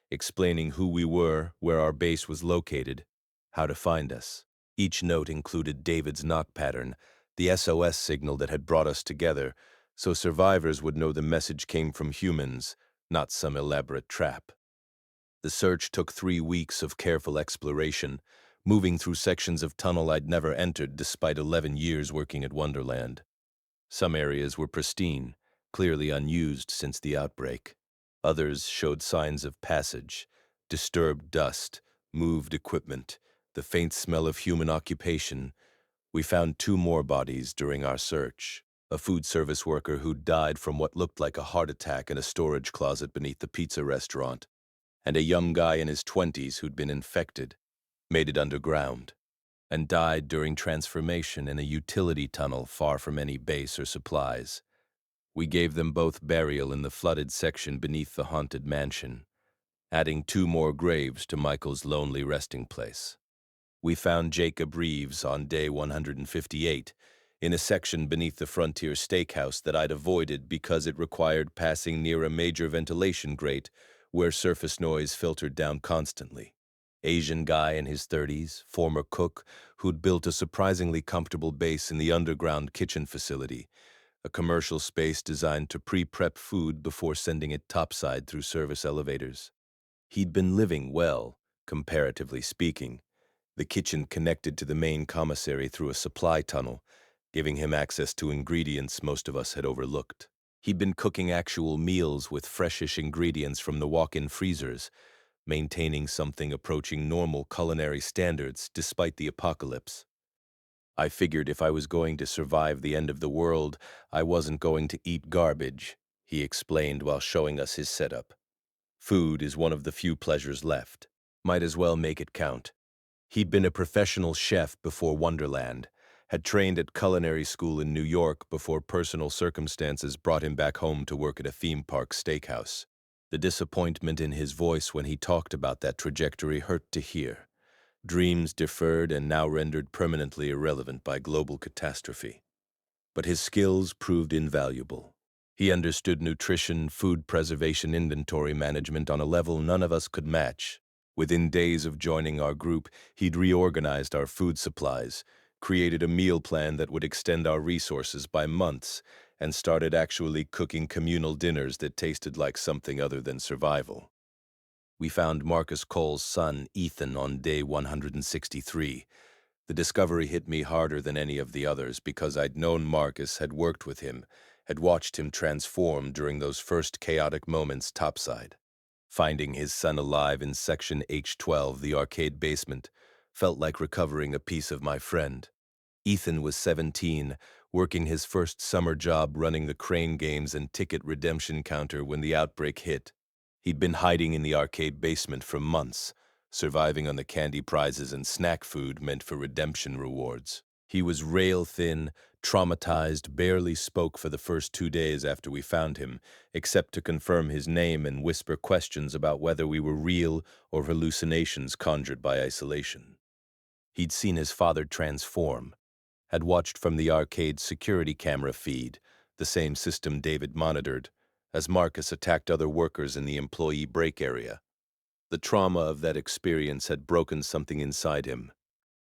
explaining who we were, where our base was located, how to find us. Each note included David's knock pattern, the SOS signal that had brought us together, so survivors would know the message came from humans, not some elaborate trap. The search took 3 weeks of careful exploration, moving through sections of tunnel I'd never entered despite 11 years working at Wonderland. Some areas were pristine, clearly unused since the outbreak. Others showed signs of passage, disturbed dust, moved equipment, the faint smell of human occupation. We found 2 more bodies during our search. A food service worker who died from what looked like a heart attack in a storage closet beneath the pizza restaurant, and a young guy in his 20s who'd been infected, made it underground, and died during transformation in a utility tunnel far from any base or supplies. We gave them both burial in the flooded section beneath the haunted mansion, adding 2 more graves to Michael's lonely resting place. We found Jacob Reeves on day 158, in a section beneath the Frontier Steakhouse that I'd avoided because it required passing near a major ventilation grate where surface noise filtered down constantly. Asian guy in his 30s, former cook, who'd built a surprisingly comfortable base in the underground kitchen facility, a commercial space designed to pre-prep food before sending it topside through service elevators. He'd been living well, comparatively speaking. The kitchen connected to the main commissary through a supply tunnel, giving him access to ingredients most of us had overlooked. He'd been cooking actual meals with freshish ingredients from the walk-in freezers, maintaining something approaching normal culinary standards despite the apocalypse. I figured if I was going to survive the end of the world, I wasn't going to eat garbage, he explained while showing us his setup. Food is one of the few pleasures left. Might as well make it count. He'd been a professional chef before Wonderland, had trained at culinary school in New York before personal circumstances brought him back home to work at a theme park steakhouse. The disappointment in his voice when he talked about that trajectory hurt to hear. Dreams deferred and now rendered permanently irrelevant by global catastrophe. But his skills proved invaluable. He understood nutrition, food preservation, inventory management on a level none of us could match. Within days of joining our group, he'd reorganized our food supplies, created a meal plan that would extend our resources by months, and started actually cooking communal dinners that tasted like something other than survival. We found Marcus Cole's son, Ethan, on day 163. The discovery hit me harder than any of the others because I'd known Marcus, had worked with him, had watched him transform during those first chaotic moments topside. Finding his son alive in Section H12, the arcade basement, felt like recovering a piece of my friend. Ethan was 17, working his first summer job running the crane games and ticket redemption counter when the outbreak hit. He'd been hiding in the arcade basement for months, surviving on the candy prizes and snack food meant for redemption rewards. He was rail-thin, traumatized, barely spoke for the first 2 days after we found him, except to confirm his name and whisper questions about whether we were real or hallucinations conjured by isolation. He'd seen his father transform, had watched from the arcade's security camera feed, the same system David monitored, as Marcus attacked other workers in the employee break area. The trauma of that experience had broken something inside him.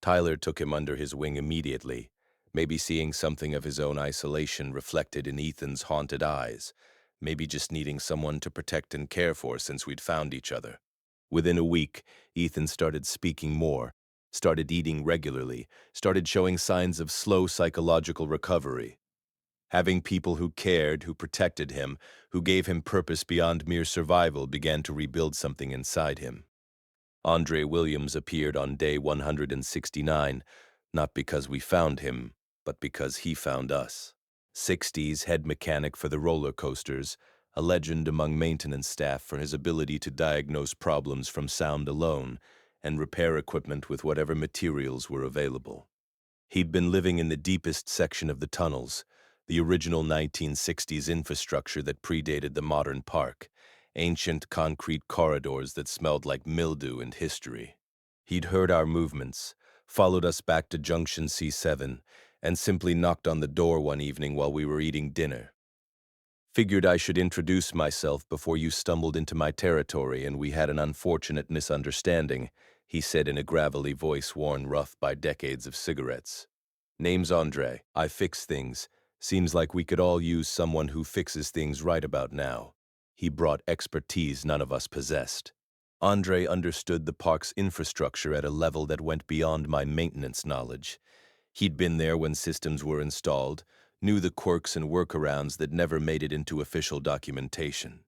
Tyler took him under his wing immediately, maybe seeing something of his own isolation reflected in Ethan's haunted eyes, maybe just needing someone to protect and care for since we'd found each other. Within a week, Ethan started speaking more, started eating regularly, started showing signs of slow psychological recovery. Having people who cared, who protected him, who gave him purpose beyond mere survival began to rebuild something inside him. Andre Williams appeared on day 169, not because we found him, but because he found us. 60s head mechanic for the roller coasters, a legend among maintenance staff for his ability to diagnose problems from sound alone and repair equipment with whatever materials were available. He'd been living in the deepest section of the tunnels, the original 1960s infrastructure that predated the modern park, ancient concrete corridors that smelled like mildew and history. He'd heard our movements, followed us back to Junction C7, and simply knocked on the door one evening while we were eating dinner. Figured I should introduce myself before you stumbled into my territory and we had an unfortunate misunderstanding, he said in a gravelly voice worn rough by decades of cigarettes. Name's Andre. I fix things. Seems like we could all use someone who fixes things right about now. He brought expertise none of us possessed. Andre understood the park's infrastructure at a level that went beyond my maintenance knowledge. He'd been there when systems were installed, knew the quirks and workarounds that never made it into official documentation.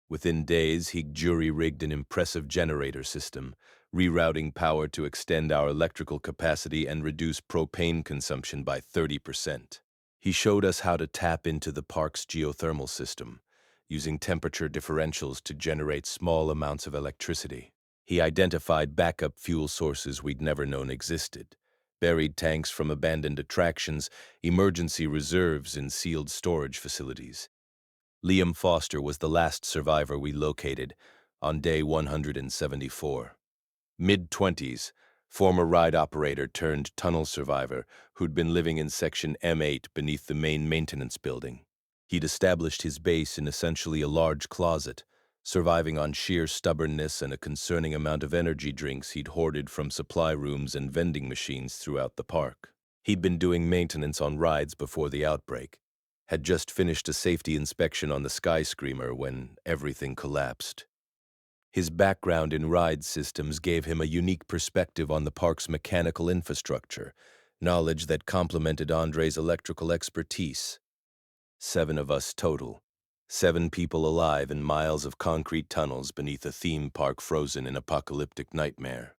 Within days, he jury-rigged an impressive generator system, rerouting power to extend our electrical capacity and reduce propane consumption by 30%. He showed us how to tap into the park's geothermal system, using temperature differentials to generate small amounts of electricity. He identified backup fuel sources we'd never known existed, buried tanks from abandoned attractions, emergency reserves in sealed storage facilities. Liam Foster was the last survivor we located on day 174. Mid-20s, former ride operator turned tunnel survivor who'd been living in Section M8 beneath the main maintenance building. He'd established his base in essentially a large closet, surviving on sheer stubbornness and a concerning amount of energy drinks he'd hoarded from supply rooms and vending machines throughout the park. He'd been doing maintenance on rides before the outbreak, had just finished a safety inspection on the Skyscreamer when everything collapsed. His background in ride systems gave him a unique perspective on the park's mechanical infrastructure, knowledge that complemented Andre's electrical expertise. 7 of us total. 7 people alive in miles of concrete tunnels beneath a theme park frozen in apocalyptic nightmare.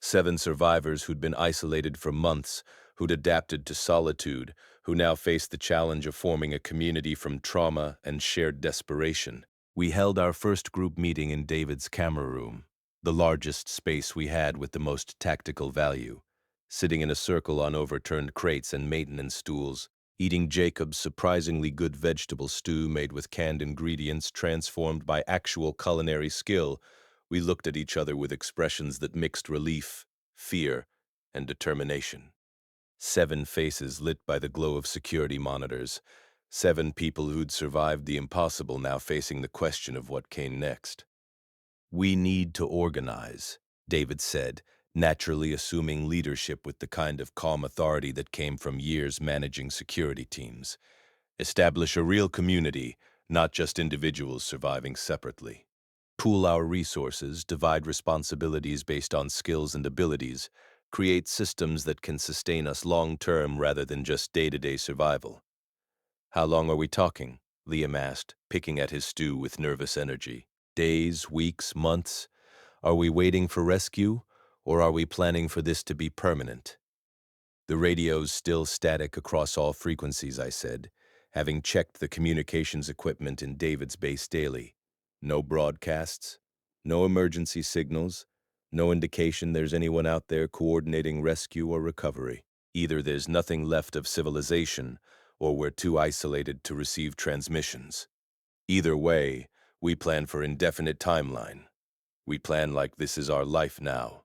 7 survivors who'd been isolated for months, who'd adapted to solitude, who now faced the challenge of forming a community from trauma and shared desperation. We held our first group meeting in David's camera room, the largest space we had with the most tactical value, sitting in a circle on overturned crates and maintenance stools, eating Jacob's surprisingly good vegetable stew made with canned ingredients transformed by actual culinary skill. We looked at each other with expressions that mixed relief, fear, and determination. 7 faces lit by the glow of security monitors. 7 people who'd survived the impossible now facing the question of what came next. We need to organize, David said, naturally assuming leadership with the kind of calm authority that came from years managing security teams. Establish a real community, not just individuals surviving separately. Pool our resources, divide responsibilities based on skills and abilities, create systems that can sustain us long-term rather than just day-to-day survival. How long are we talking? Liam asked, picking at his stew with nervous energy. Days, weeks, months? Are we waiting for rescue, or are we planning for this to be permanent? The radio's still static across all frequencies, I said, having checked the communications equipment in David's base daily. No broadcasts, no emergency signals, no indication there's anyone out there coordinating rescue or recovery. Either there's nothing left of civilization, or we're too isolated to receive transmissions. Either way, we plan for indefinite timeline. We plan like this is our life now.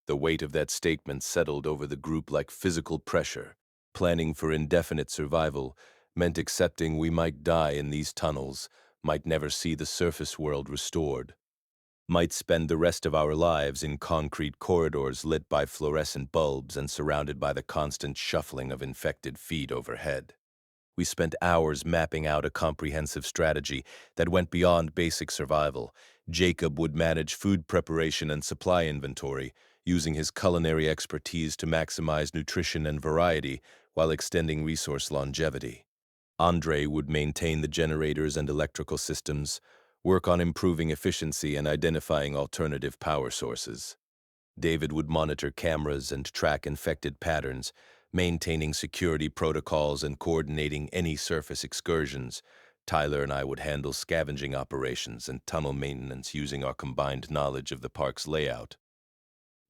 The weight of that statement settled over the group like physical pressure. Planning for indefinite survival meant accepting we might die in these tunnels, might never see the surface world restored, might spend the rest of our lives in concrete corridors lit by fluorescent bulbs and surrounded by the constant shuffling of infected feet overhead. We spent hours mapping out a comprehensive strategy that went beyond basic survival. Jacob would manage food preparation and supply inventory, using his culinary expertise to maximize nutrition and variety while extending resource longevity. Andre would maintain the generators and electrical systems, work on improving efficiency and identifying alternative power sources. David would monitor cameras and track infected patterns, maintaining security protocols and coordinating any surface excursions. Tyler and I would handle scavenging operations and tunnel maintenance using our combined knowledge of the park's layout.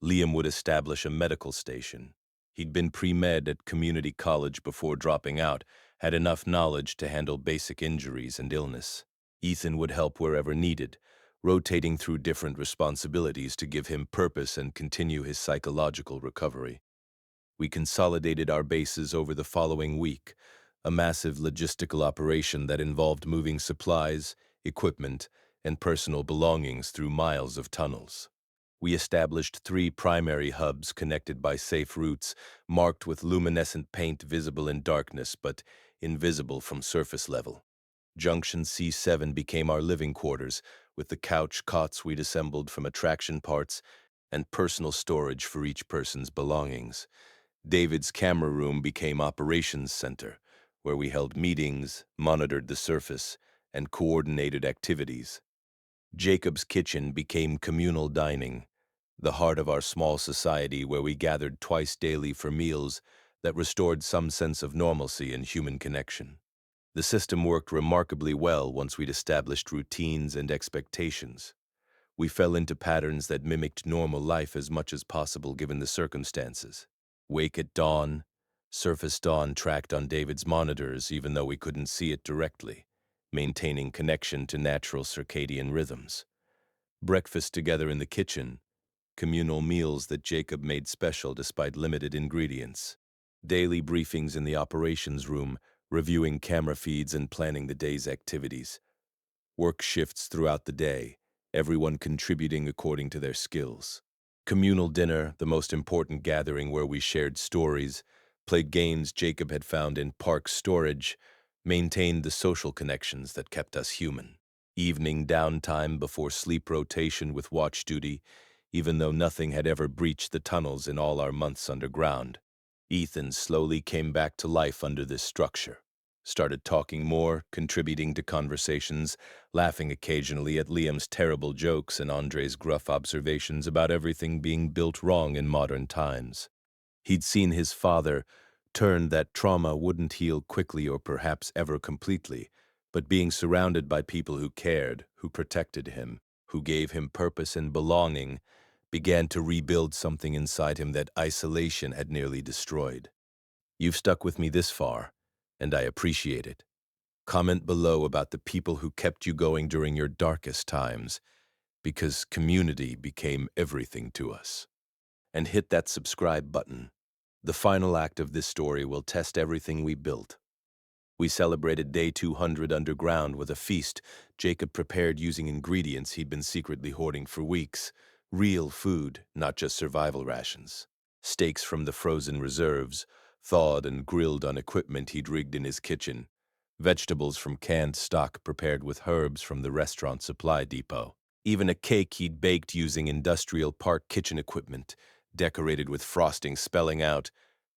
Liam would establish a medical station. He'd been pre-med at community college before dropping out, had enough knowledge to handle basic injuries and illness. Ethan would help wherever needed, rotating through different responsibilities to give him purpose and continue his psychological recovery. We consolidated our bases over the following week, a massive logistical operation that involved moving supplies, equipment, and personal belongings through miles of tunnels. We established 3 primary hubs connected by safe routes, marked with luminescent paint visible in darkness but invisible from surface level. Junction C7 became our living quarters, with the couch cots we'd assembled from attraction parts and personal storage for each person's belongings. David's camera room became operations center, where we held meetings, monitored the surface, and coordinated activities. Jacob's kitchen became communal dining, the heart of our small society where we gathered twice daily for meals that restored some sense of normalcy and human connection. The system worked remarkably well once we'd established routines and expectations. We fell into patterns that mimicked normal life as much as possible given the circumstances. Wake at dawn, surface dawn tracked on David's monitors even though we couldn't see it directly, maintaining connection to natural circadian rhythms. Breakfast together in the kitchen, communal meals that Jacob made special despite limited ingredients. Daily briefings in the operations room, reviewing camera feeds and planning the day's activities. Work shifts throughout the day, everyone contributing according to their skills. Communal dinner, the most important gathering where we shared stories, played games Jacob had found in park storage, maintained the social connections that kept us human. Evening downtime before sleep rotation with watch duty, even though nothing had ever breached the tunnels in all our months underground. Ethan slowly came back to life under this structure. Started talking more, contributing to conversations, laughing occasionally at Liam's terrible jokes and Andre's gruff observations about everything being built wrong in modern times. He'd seen his father turn that trauma wouldn't heal quickly or perhaps ever completely, but being surrounded by people who cared, who protected him, who gave him purpose and belonging, began to rebuild something inside him that isolation had nearly destroyed. You've stuck with me this far, and I appreciate it. Comment below about the people who kept you going during your darkest times, because community became everything to us. And hit that subscribe button. The final act of this story will test everything we built. We celebrated day 200 underground with a feast Jacob prepared using ingredients he'd been secretly hoarding for weeks. Real food, not just survival rations. Steaks from the frozen reserves, thawed and grilled on equipment he'd rigged in his kitchen. Vegetables from canned stock prepared with herbs from the restaurant supply depot. Even a cake he'd baked using industrial park kitchen equipment, decorated with frosting spelling out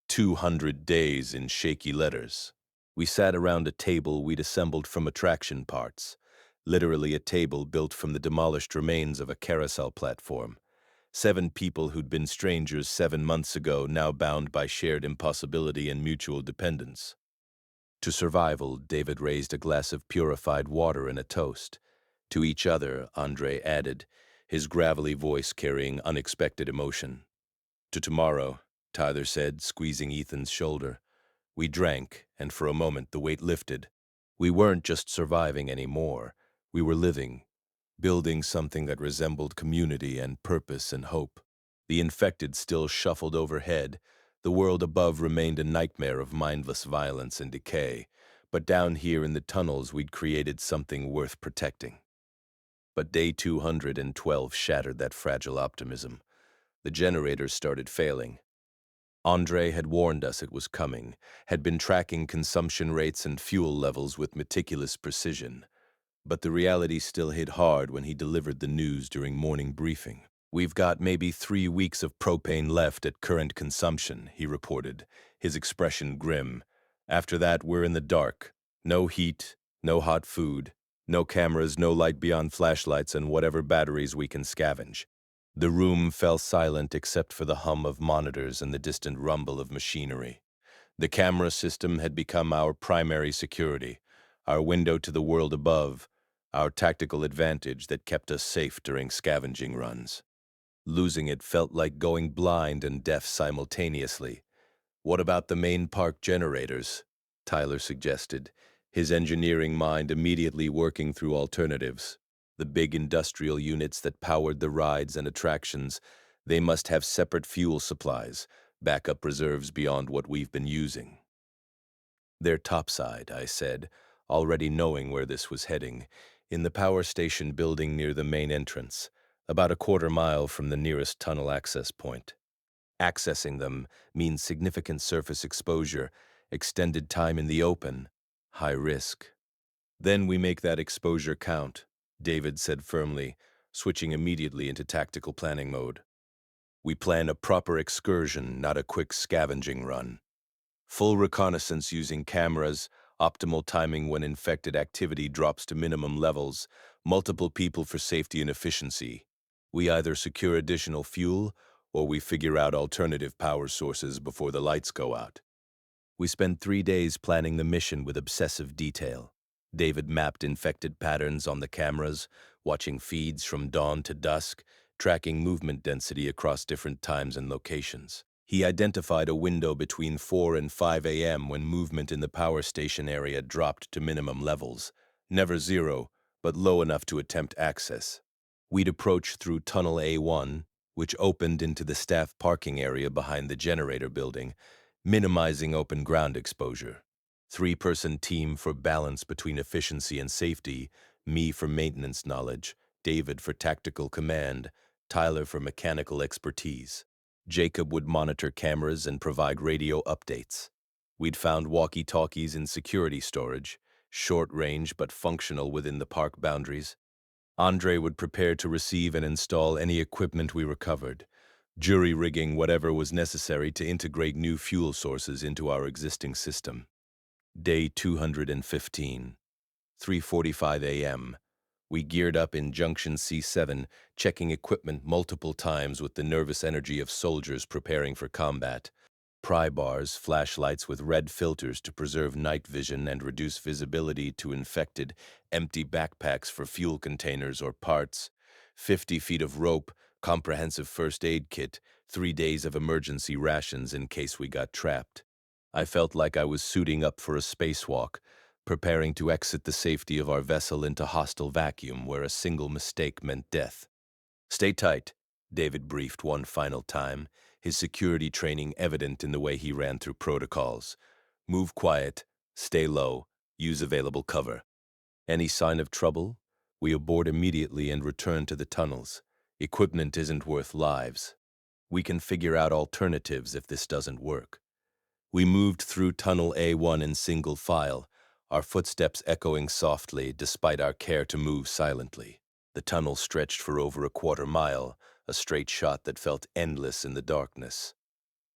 200 days in shaky letters. We sat around a table we'd assembled from attraction parts, literally a table built from the demolished remains of a carousel platform. 7 people who'd been strangers 7 months ago, now bound by shared impossibility and mutual dependence. To survival, David raised a glass of purified water and a toast. To each other, Andre added, his gravelly voice carrying unexpected emotion. To tomorrow, Tyler said, squeezing Ethan's shoulder. We drank, and for a moment the weight lifted. We weren't just surviving anymore. We were living, building something that resembled community and purpose and hope. The infected still shuffled overhead. The world above remained a nightmare of mindless violence and decay. But down here in the tunnels we'd created something worth protecting. But day 212 shattered that fragile optimism. The generators started failing. Andre had warned us it was coming, had been tracking consumption rates and fuel levels with meticulous precision. But the reality still hit hard when he delivered the news during morning briefing. We've got maybe 3 weeks of propane left at current consumption, he reported, his expression grim. After that, we're in the dark. No heat, no hot food, no cameras, no light beyond flashlights and whatever batteries we can scavenge. The room fell silent except for the hum of monitors and the distant rumble of machinery. The camera system had become our primary security, our window to the world above, our tactical advantage that kept us safe during scavenging runs. Losing it felt like going blind and deaf simultaneously. "What about the main park generators?" Tyler suggested, his engineering mind immediately working through alternatives. The big industrial units that powered the rides and attractions, they must have separate fuel supplies, backup reserves beyond what we've been using. "They're topside," I said, already knowing where this was heading, in the power station building near the main entrance, about a quarter-mile from the nearest tunnel access point. Accessing them means significant surface exposure, extended time in the open, high risk. "Then we make that exposure count," David said firmly, switching immediately into tactical planning mode. "We plan a proper excursion, not a quick scavenging run. Full reconnaissance using cameras, optimal timing when infected activity drops to minimum levels, multiple people for safety and efficiency. We either secure additional fuel or we figure out alternative power sources before the lights go out." We spent 3 days planning the mission with obsessive detail. David mapped infected patterns on the cameras, watching feeds from dawn to dusk, tracking movement density across different times and locations. He identified a window between 4 and 5 a.m. when movement in the power station area dropped to minimum levels. Never zero, but low enough to attempt access. We'd approach through Tunnel A1, which opened into the staff parking area behind the generator building, minimizing open ground exposure. Three-person team for balance between efficiency and safety, me for maintenance knowledge, David for tactical command, Tyler for mechanical expertise. Jacob would monitor cameras and provide radio updates. We'd found walkie-talkies in security storage, short range but functional within the park boundaries. Andre would prepare to receive and install any equipment we recovered, jury-rigging whatever was necessary to integrate new fuel sources into our existing system. Day 215, 3:45 a.m. We geared up in Junction C7, checking equipment multiple times with the nervous energy of soldiers preparing for combat. Pry bars, flashlights with red filters to preserve night vision and reduce visibility to infected, empty backpacks for fuel containers or parts, 50 feet of rope, comprehensive first aid kit, 3 days of emergency rations in case we got trapped. I felt like I was suiting up for a spacewalk, preparing to exit the safety of our vessel into hostile vacuum where a single mistake meant death. "Stay tight," David briefed one final time, his security training evident in the way he ran through protocols. "Move quiet, stay low, use available cover. Any sign of trouble? We abort immediately and return to the tunnels. Equipment isn't worth lives. We can figure out alternatives if this doesn't work." We moved through Tunnel A1 in single file, our footsteps echoing softly despite our care to move silently. The tunnel stretched for over a quarter-mile, a straight shot that felt endless in the darkness.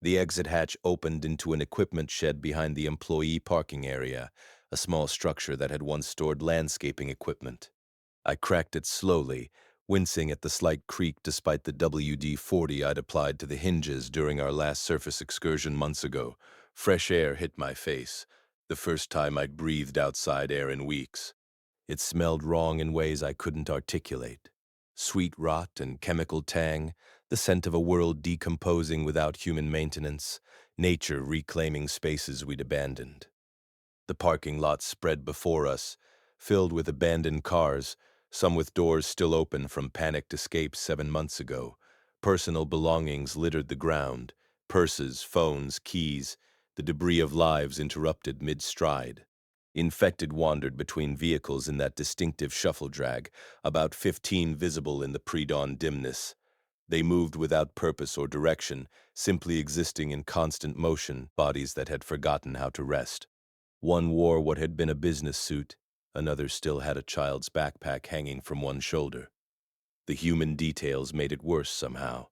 The exit hatch opened into an equipment shed behind the employee parking area, a small structure that had once stored landscaping equipment. I cracked it slowly, wincing at the slight creak despite the WD-40 I'd applied to the hinges during our last surface excursion months ago. Fresh air hit my face, the first time I'd breathed outside air in weeks. It smelled wrong in ways I couldn't articulate. Sweet rot and chemical tang, the scent of a world decomposing without human maintenance, nature reclaiming spaces we'd abandoned. The parking lot spread before us, filled with abandoned cars, some with doors still open from panicked escapes 7 months ago. Personal belongings littered the ground, purses, phones, keys, the debris of lives interrupted mid-stride. Infected wandered between vehicles in that distinctive shuffle drag, about 15 visible in the pre-dawn dimness. They moved without purpose or direction, simply existing in constant motion, bodies that had forgotten how to rest. One wore what had been a business suit, another still had a child's backpack hanging from one shoulder. The human details made it worse somehow.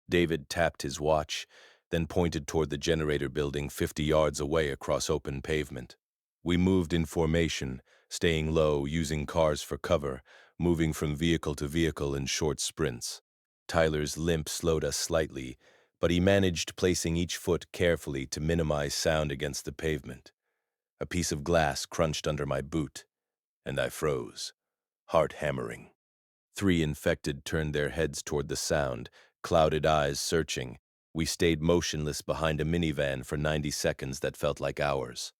David tapped his watch, then pointed toward the generator building 50 yards away across open pavement. We moved in formation, staying low, using cars for cover, moving from vehicle to vehicle in short sprints. Tyler's limp slowed us slightly, but he managed placing each foot carefully to minimize sound against the pavement. A piece of glass crunched under my boot, and I froze, heart hammering. 3 infected turned their heads toward the sound, clouded eyes searching. We stayed motionless behind a minivan for 90 seconds that felt like hours.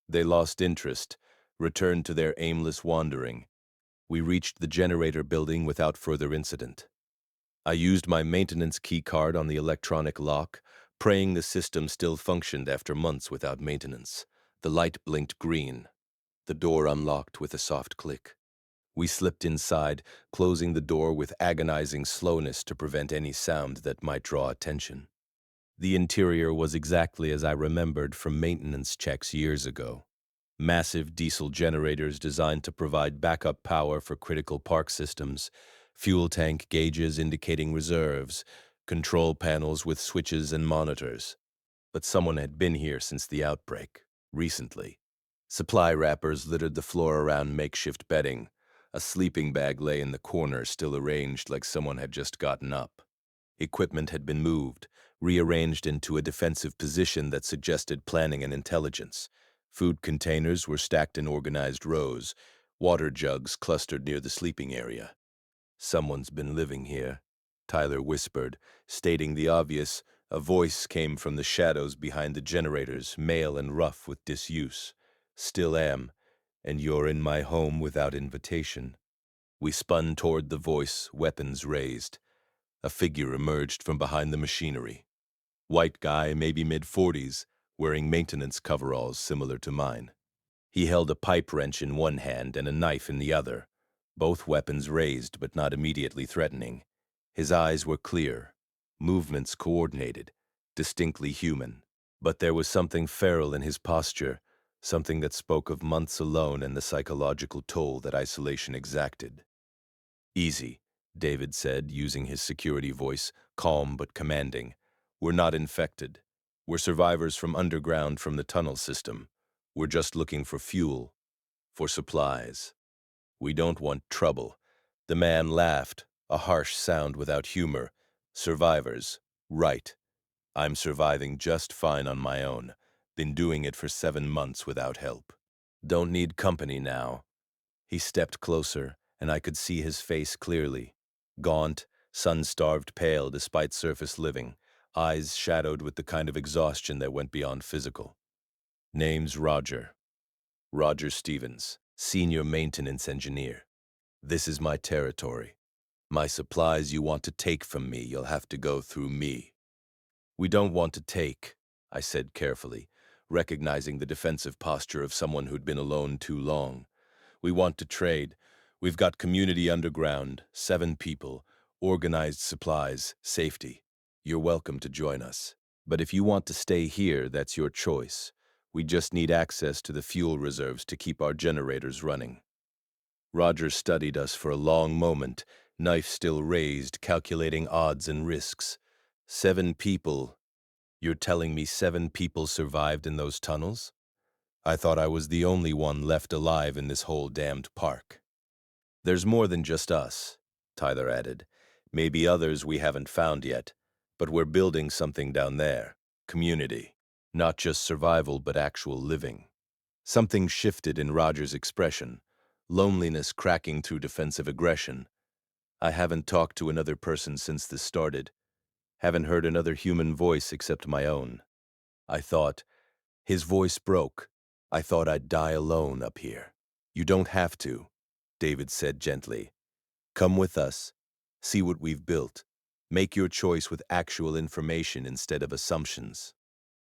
They lost interest, returned to their aimless wandering. We reached the generator building without further incident. I used my maintenance key card on the electronic lock, praying the system still functioned after months without maintenance. The light blinked green. The door unlocked with a soft click. We slipped inside, closing the door with agonizing slowness to prevent any sound that might draw attention. The interior was exactly as I remembered from maintenance checks years ago. Massive diesel generators designed to provide backup power for critical park systems, fuel tank gauges indicating reserves, control panels with switches and monitors. But someone had been here since the outbreak, recently. Supply wrappers littered the floor around makeshift bedding. A sleeping bag lay in the corner, still arranged like someone had just gotten up. Equipment had been moved, rearranged into a defensive position that suggested planning and intelligence. Food containers were stacked in organized rows, water jugs clustered near the sleeping area. "Someone's been living here," Tyler whispered, stating the obvious. A voice came from the shadows behind the generators, male and rough with disuse. "Still am, and you're in my home without invitation." We spun toward the voice, weapons raised. A figure emerged from behind the machinery. White guy, maybe mid-40s, wearing maintenance coveralls similar to mine. He held a pipe wrench in one hand and a knife in the other, both weapons raised but not immediately threatening. His eyes were clear, movements coordinated, distinctly human. But there was something feral in his posture, something that spoke of months alone and the psychological toll that isolation exacted. "Easy," David said, using his security voice, calm but commanding. "We're not infected. We're survivors from underground from the tunnel system. We're just looking for fuel, for supplies. We don't want trouble." The man laughed, a harsh sound without humor. "Survivors. Right. I'm surviving just fine on my own. Been doing it for 7 months without help. Don't need company now." He stepped closer, and I could see his face clearly. Gaunt, sun-starved pale despite surface living, eyes shadowed with the kind of exhaustion that went beyond physical. "Name's Roger. Roger Stevens, senior maintenance engineer. This is my territory. My supplies you want to take from me, you'll have to go through me." "We don't want to take," I said carefully, recognizing the defensive posture of someone who'd been alone too long. "We want to trade. We've got community underground, 7 people, organized supplies, safety. You're welcome to join us. But if you want to stay here, that's your choice. We just need access to the fuel reserves to keep our generators running." Roger studied us for a long moment, knife still raised, calculating odds and risks. 7 people. You're telling me 7 people survived in those tunnels? I thought I was the only one left alive in this whole damned park. "There's more than just us," Tyler added. "Maybe others we haven't found yet, but we're building something down there. Community. Not just survival, but actual living." Something shifted in Roger's expression, loneliness cracking through defensive aggression. "I haven't talked to another person since this started. Haven't heard another human voice except my own. I thought." His voice broke. "I thought I'd die alone up here." "You don't have to," David said gently. "Come with us. See what we've built. Make your choice with actual information instead of assumptions."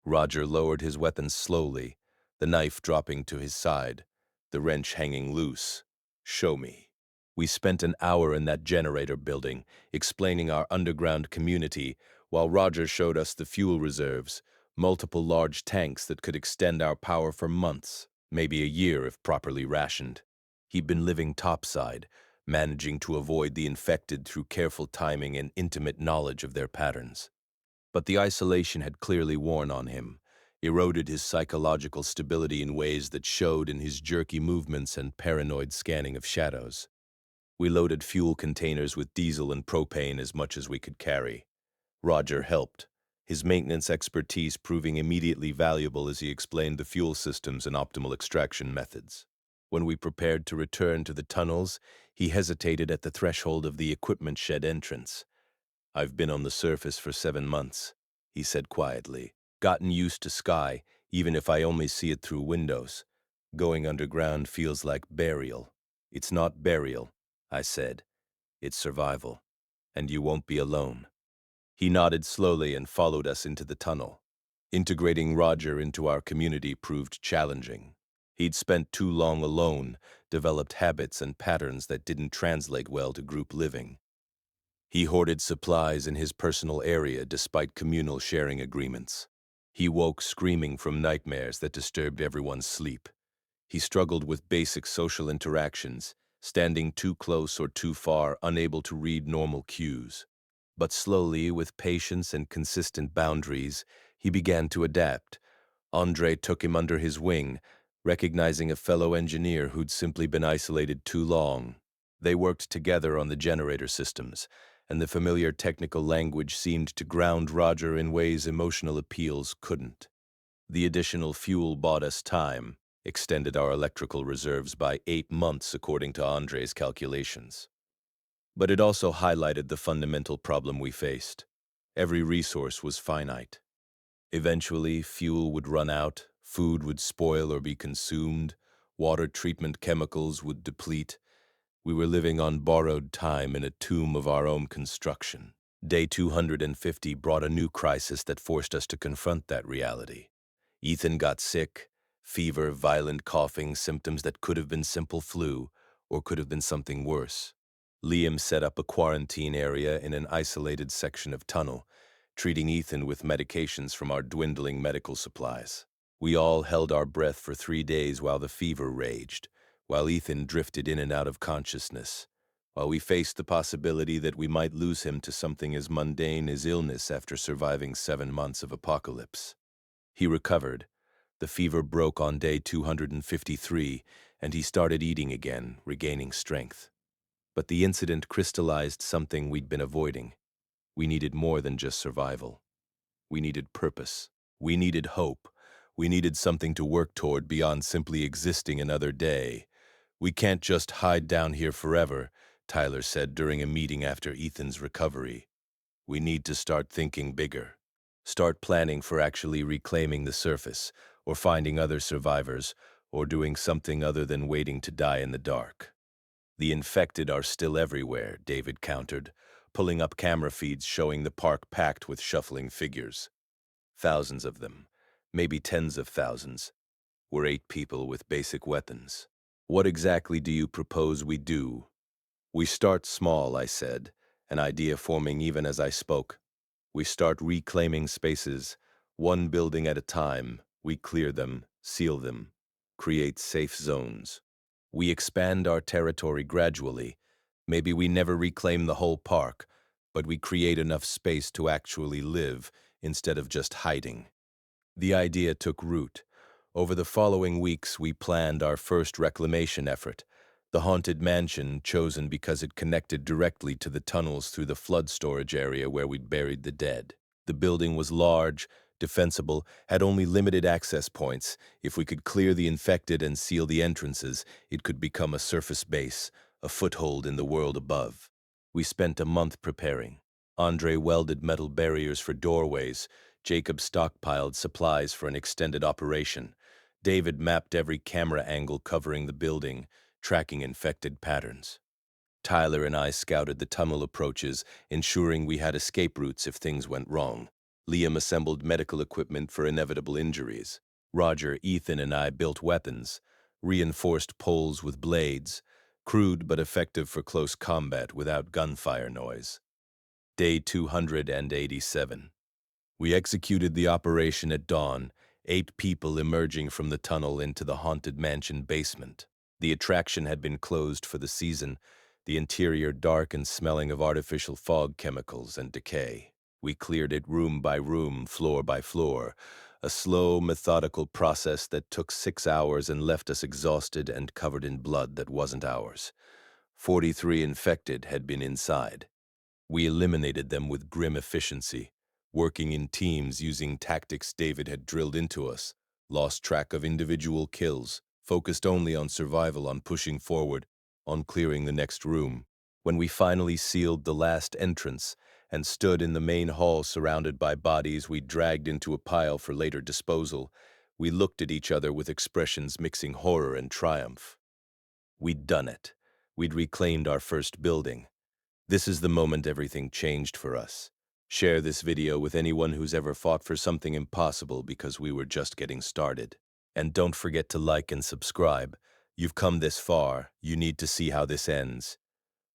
Roger lowered his weapon slowly, the knife dropping to his side, the wrench hanging loose. "Show me." We spent an hour in that generator building, explaining our underground community, while Roger showed us the fuel reserves, multiple large tanks that could extend our power for months, maybe a year if properly rationed. He'd been living topside, managing to avoid the infected through careful timing and intimate knowledge of their patterns. But the isolation had clearly worn on him. eroded his psychological stability in ways that showed in his jerky movements and paranoid scanning of shadows. We loaded fuel containers with diesel and propane as much as we could carry. Roger helped, his maintenance expertise proving immediately valuable as he explained the fuel systems and optimal extraction methods. When we prepared to return to the tunnels, he hesitated at the threshold of the equipment shed entrance. "I've been on the surface for 7 months," he said quietly. "Gotten used to sky, even if I only see it through windows. Going underground feels like burial." "It's not burial," I said. "It's survival. And you won't be alone." He nodded slowly and followed us into the tunnel. Integrating Roger into our community proved challenging. He'd spent too long alone, developed habits and patterns that didn't translate well to group living. He hoarded supplies in his personal area despite communal sharing agreements. He woke screaming from nightmares that disturbed everyone's sleep. He struggled with basic social interactions, standing too close or too far, unable to read normal cues. But slowly, with patience and consistent boundaries, he began to adapt. Andre took him under his wing, recognizing a fellow engineer who'd simply been isolated too long. They worked together on the generator systems, and the familiar technical language seemed to ground Roger in ways emotional appeals couldn't. The additional fuel bought us time, extended our electrical reserves by 8 months according to Andre's calculations. But it also highlighted the fundamental problem we faced. Every resource was finite. Eventually, fuel would run out, food would spoil or be consumed, water treatment chemicals would deplete. We were living on borrowed time in a tomb of our own construction. Day 250 brought a new crisis that forced us to confront that reality. Ethan got sick, fever, violent coughing, symptoms that could have been simple flu or could have been something worse. Liam set up a quarantine area in an isolated section of tunnel, treating Ethan with medications from our dwindling medical supplies. We all held our breath for 3 days while the fever raged, while Ethan drifted in and out of consciousness, while we faced the possibility that we might lose him to something as mundane as illness after surviving 7 months of apocalypse. He recovered. The fever broke on day 253, and he started eating again, regaining strength. But the incident crystallized something we'd been avoiding. We needed more than just survival. We needed purpose. We needed hope. We needed something to work toward beyond simply existing another day. "We can't just hide down here forever," Tyler said during a meeting after Ethan's recovery. "We need to start thinking bigger. Start planning for actually reclaiming the surface, or finding other survivors, or doing something other than waiting to die in the dark." "The infected are still everywhere," David countered, pulling up camera feeds showing the park packed with shuffling figures. "Thousands of them, maybe tens of thousands. We're 8 people with basic weapons. What exactly do you propose we do?" "We start small," I said, an idea forming even as I spoke. "We start reclaiming spaces, one building at a time. We clear them, seal them, create safe zones. We expand our territory gradually. Maybe we never reclaim the whole park, but we create enough space to actually live instead of just hiding." The idea took root. Over the following weeks, we planned our first reclamation effort, the haunted mansion chosen because it connected directly to the tunnels through the flood storage area where we'd buried the dead. The building was large, defensible, had only limited access points. If we could clear the infected and seal the entrances, it could become a surface base, a foothold in the world above. We spent a month preparing. Andre welded metal barriers for doorways. Jacob stockpiled supplies for an extended operation. David mapped every camera angle covering the building, tracking infected patterns. Tyler and I scouted the tunnel approaches, ensuring we had escape routes if things went wrong. Liam assembled medical equipment for inevitable injuries. Roger, Ethan, and I built weapons, reinforced poles with blades, crude but effective for close combat without gunfire noise. Day 287. We executed the operation at dawn, 8 people emerging from the tunnel into the haunted mansion basement. The attraction had been closed for the season, the interior dark and smelling of artificial fog chemicals and decay. We cleared it room by room, floor by floor, A slow, methodical process that took 6 hours and left us exhausted and covered in blood that wasn't ours. 43 infected had been inside. We eliminated them with grim efficiency, working in teams using tactics David had drilled into us, lost track of individual kills, focused only on survival, on pushing forward, on clearing the next room. When we finally sealed the last entrance and stood in the main hall surrounded by bodies we dragged into a pile for later disposal, we looked at each other with expressions mixing horror and triumph. We'd done it. We'd reclaimed our first building. This is the moment everything changed for us. Share this video with anyone who's ever fought for something impossible because we were just getting started. And don't forget to like and subscribe. You've come this far, you need to see how this ends.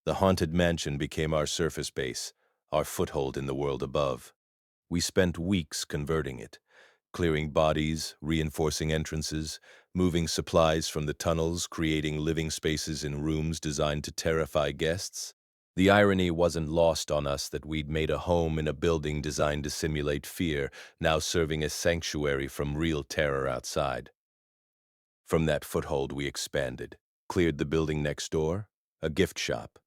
The haunted mansion became our surface base, our foothold in the world above. We spent weeks converting it, clearing bodies, reinforcing entrances, moving supplies from the tunnels, creating living spaces in rooms designed to terrify guests. The irony wasn't lost on us that we'd made a home in a building designed to simulate fear, now serving as sanctuary from real terror outside. From that foothold we expanded, cleared the building next door, a gift shop,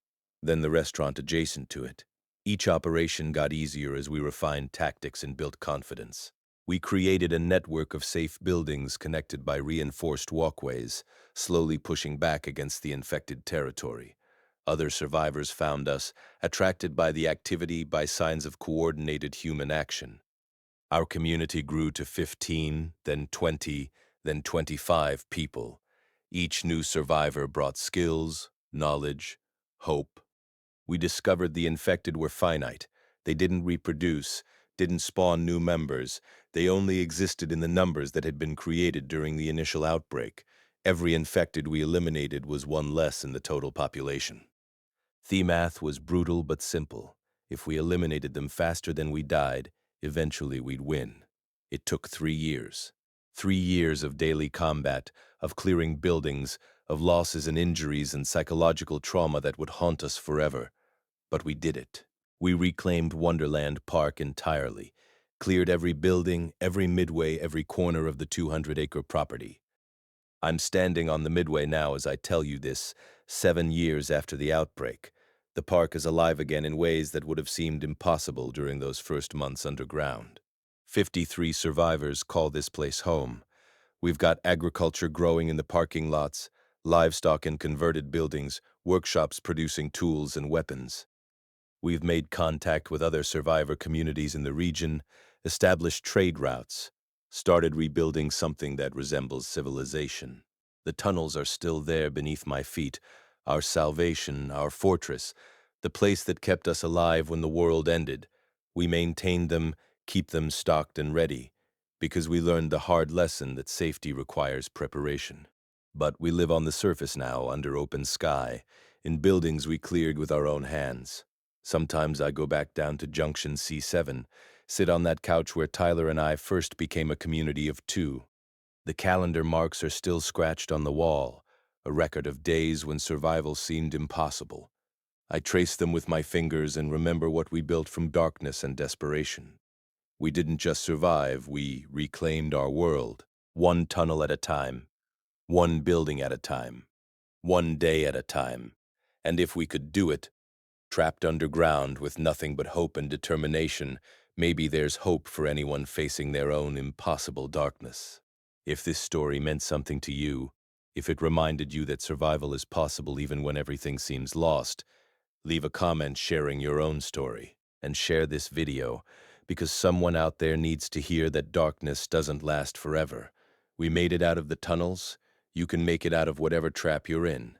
then the restaurant adjacent to it. Each operation got easier as we refined tactics and built confidence. We created a network of safe buildings connected by reinforced walkways, slowly pushing back against the infected territory. Other survivors found us, attracted by the activity, by signs of coordinated human action. Our community grew to 15, then 20, then 25 people. Each new survivor brought skills, knowledge, hope. We discovered the infected were finite. They didn't reproduce, didn't spawn new members. They only existed in the numbers that had been created during the initial outbreak. Every infected we eliminated was one less in the total population. The math was brutal but simple. If we eliminated them faster than we died, eventually we'd win. It took 3 years. 3 years of daily combat, of clearing buildings, of losses and injuries and psychological trauma that would haunt us forever. But we did it. We reclaimed Wonderland Park entirely, cleared every building, every midway, every corner of the 200-acre property. I'm standing on the midway now as I tell you this, 7 years after the outbreak. The park is alive again in ways that would have seemed impossible during those first months underground. 53 survivors call this place home. We've got agriculture growing in the parking lots, livestock in converted buildings, workshops producing tools and weapons. We've made contact with other survivor communities in the region, established trade routes, started rebuilding something that resembles civilization. The tunnels are still there beneath my feet, our salvation, our fortress, the place that kept us alive when the world ended. We maintain them, keep them stocked and ready, because we learned the hard lesson that safety requires preparation. But we live on the surface now, under open sky, in buildings we cleared with our own hands. Sometimes I go back down to Junction C7, sit on that couch where Tyler and I first became a community of 2. The calendar marks are still scratched on the wall, a record of days when survival seemed impossible. I trace them with my fingers and remember what we built from darkness and desperation. We didn't just survive, we reclaimed our world, one tunnel at a time, one building at a time, one day at a time. And if we could do it, trapped underground with nothing but hope and determination, maybe there's hope for anyone facing their own impossible darkness. If this story meant something to you, if it reminded you that survival is possible even when everything seems lost, leave a comment sharing your own story, and share this video, because someone out there needs to hear that darkness doesn't last forever. We made it out of the tunnels. You can make it out of whatever trap you're in.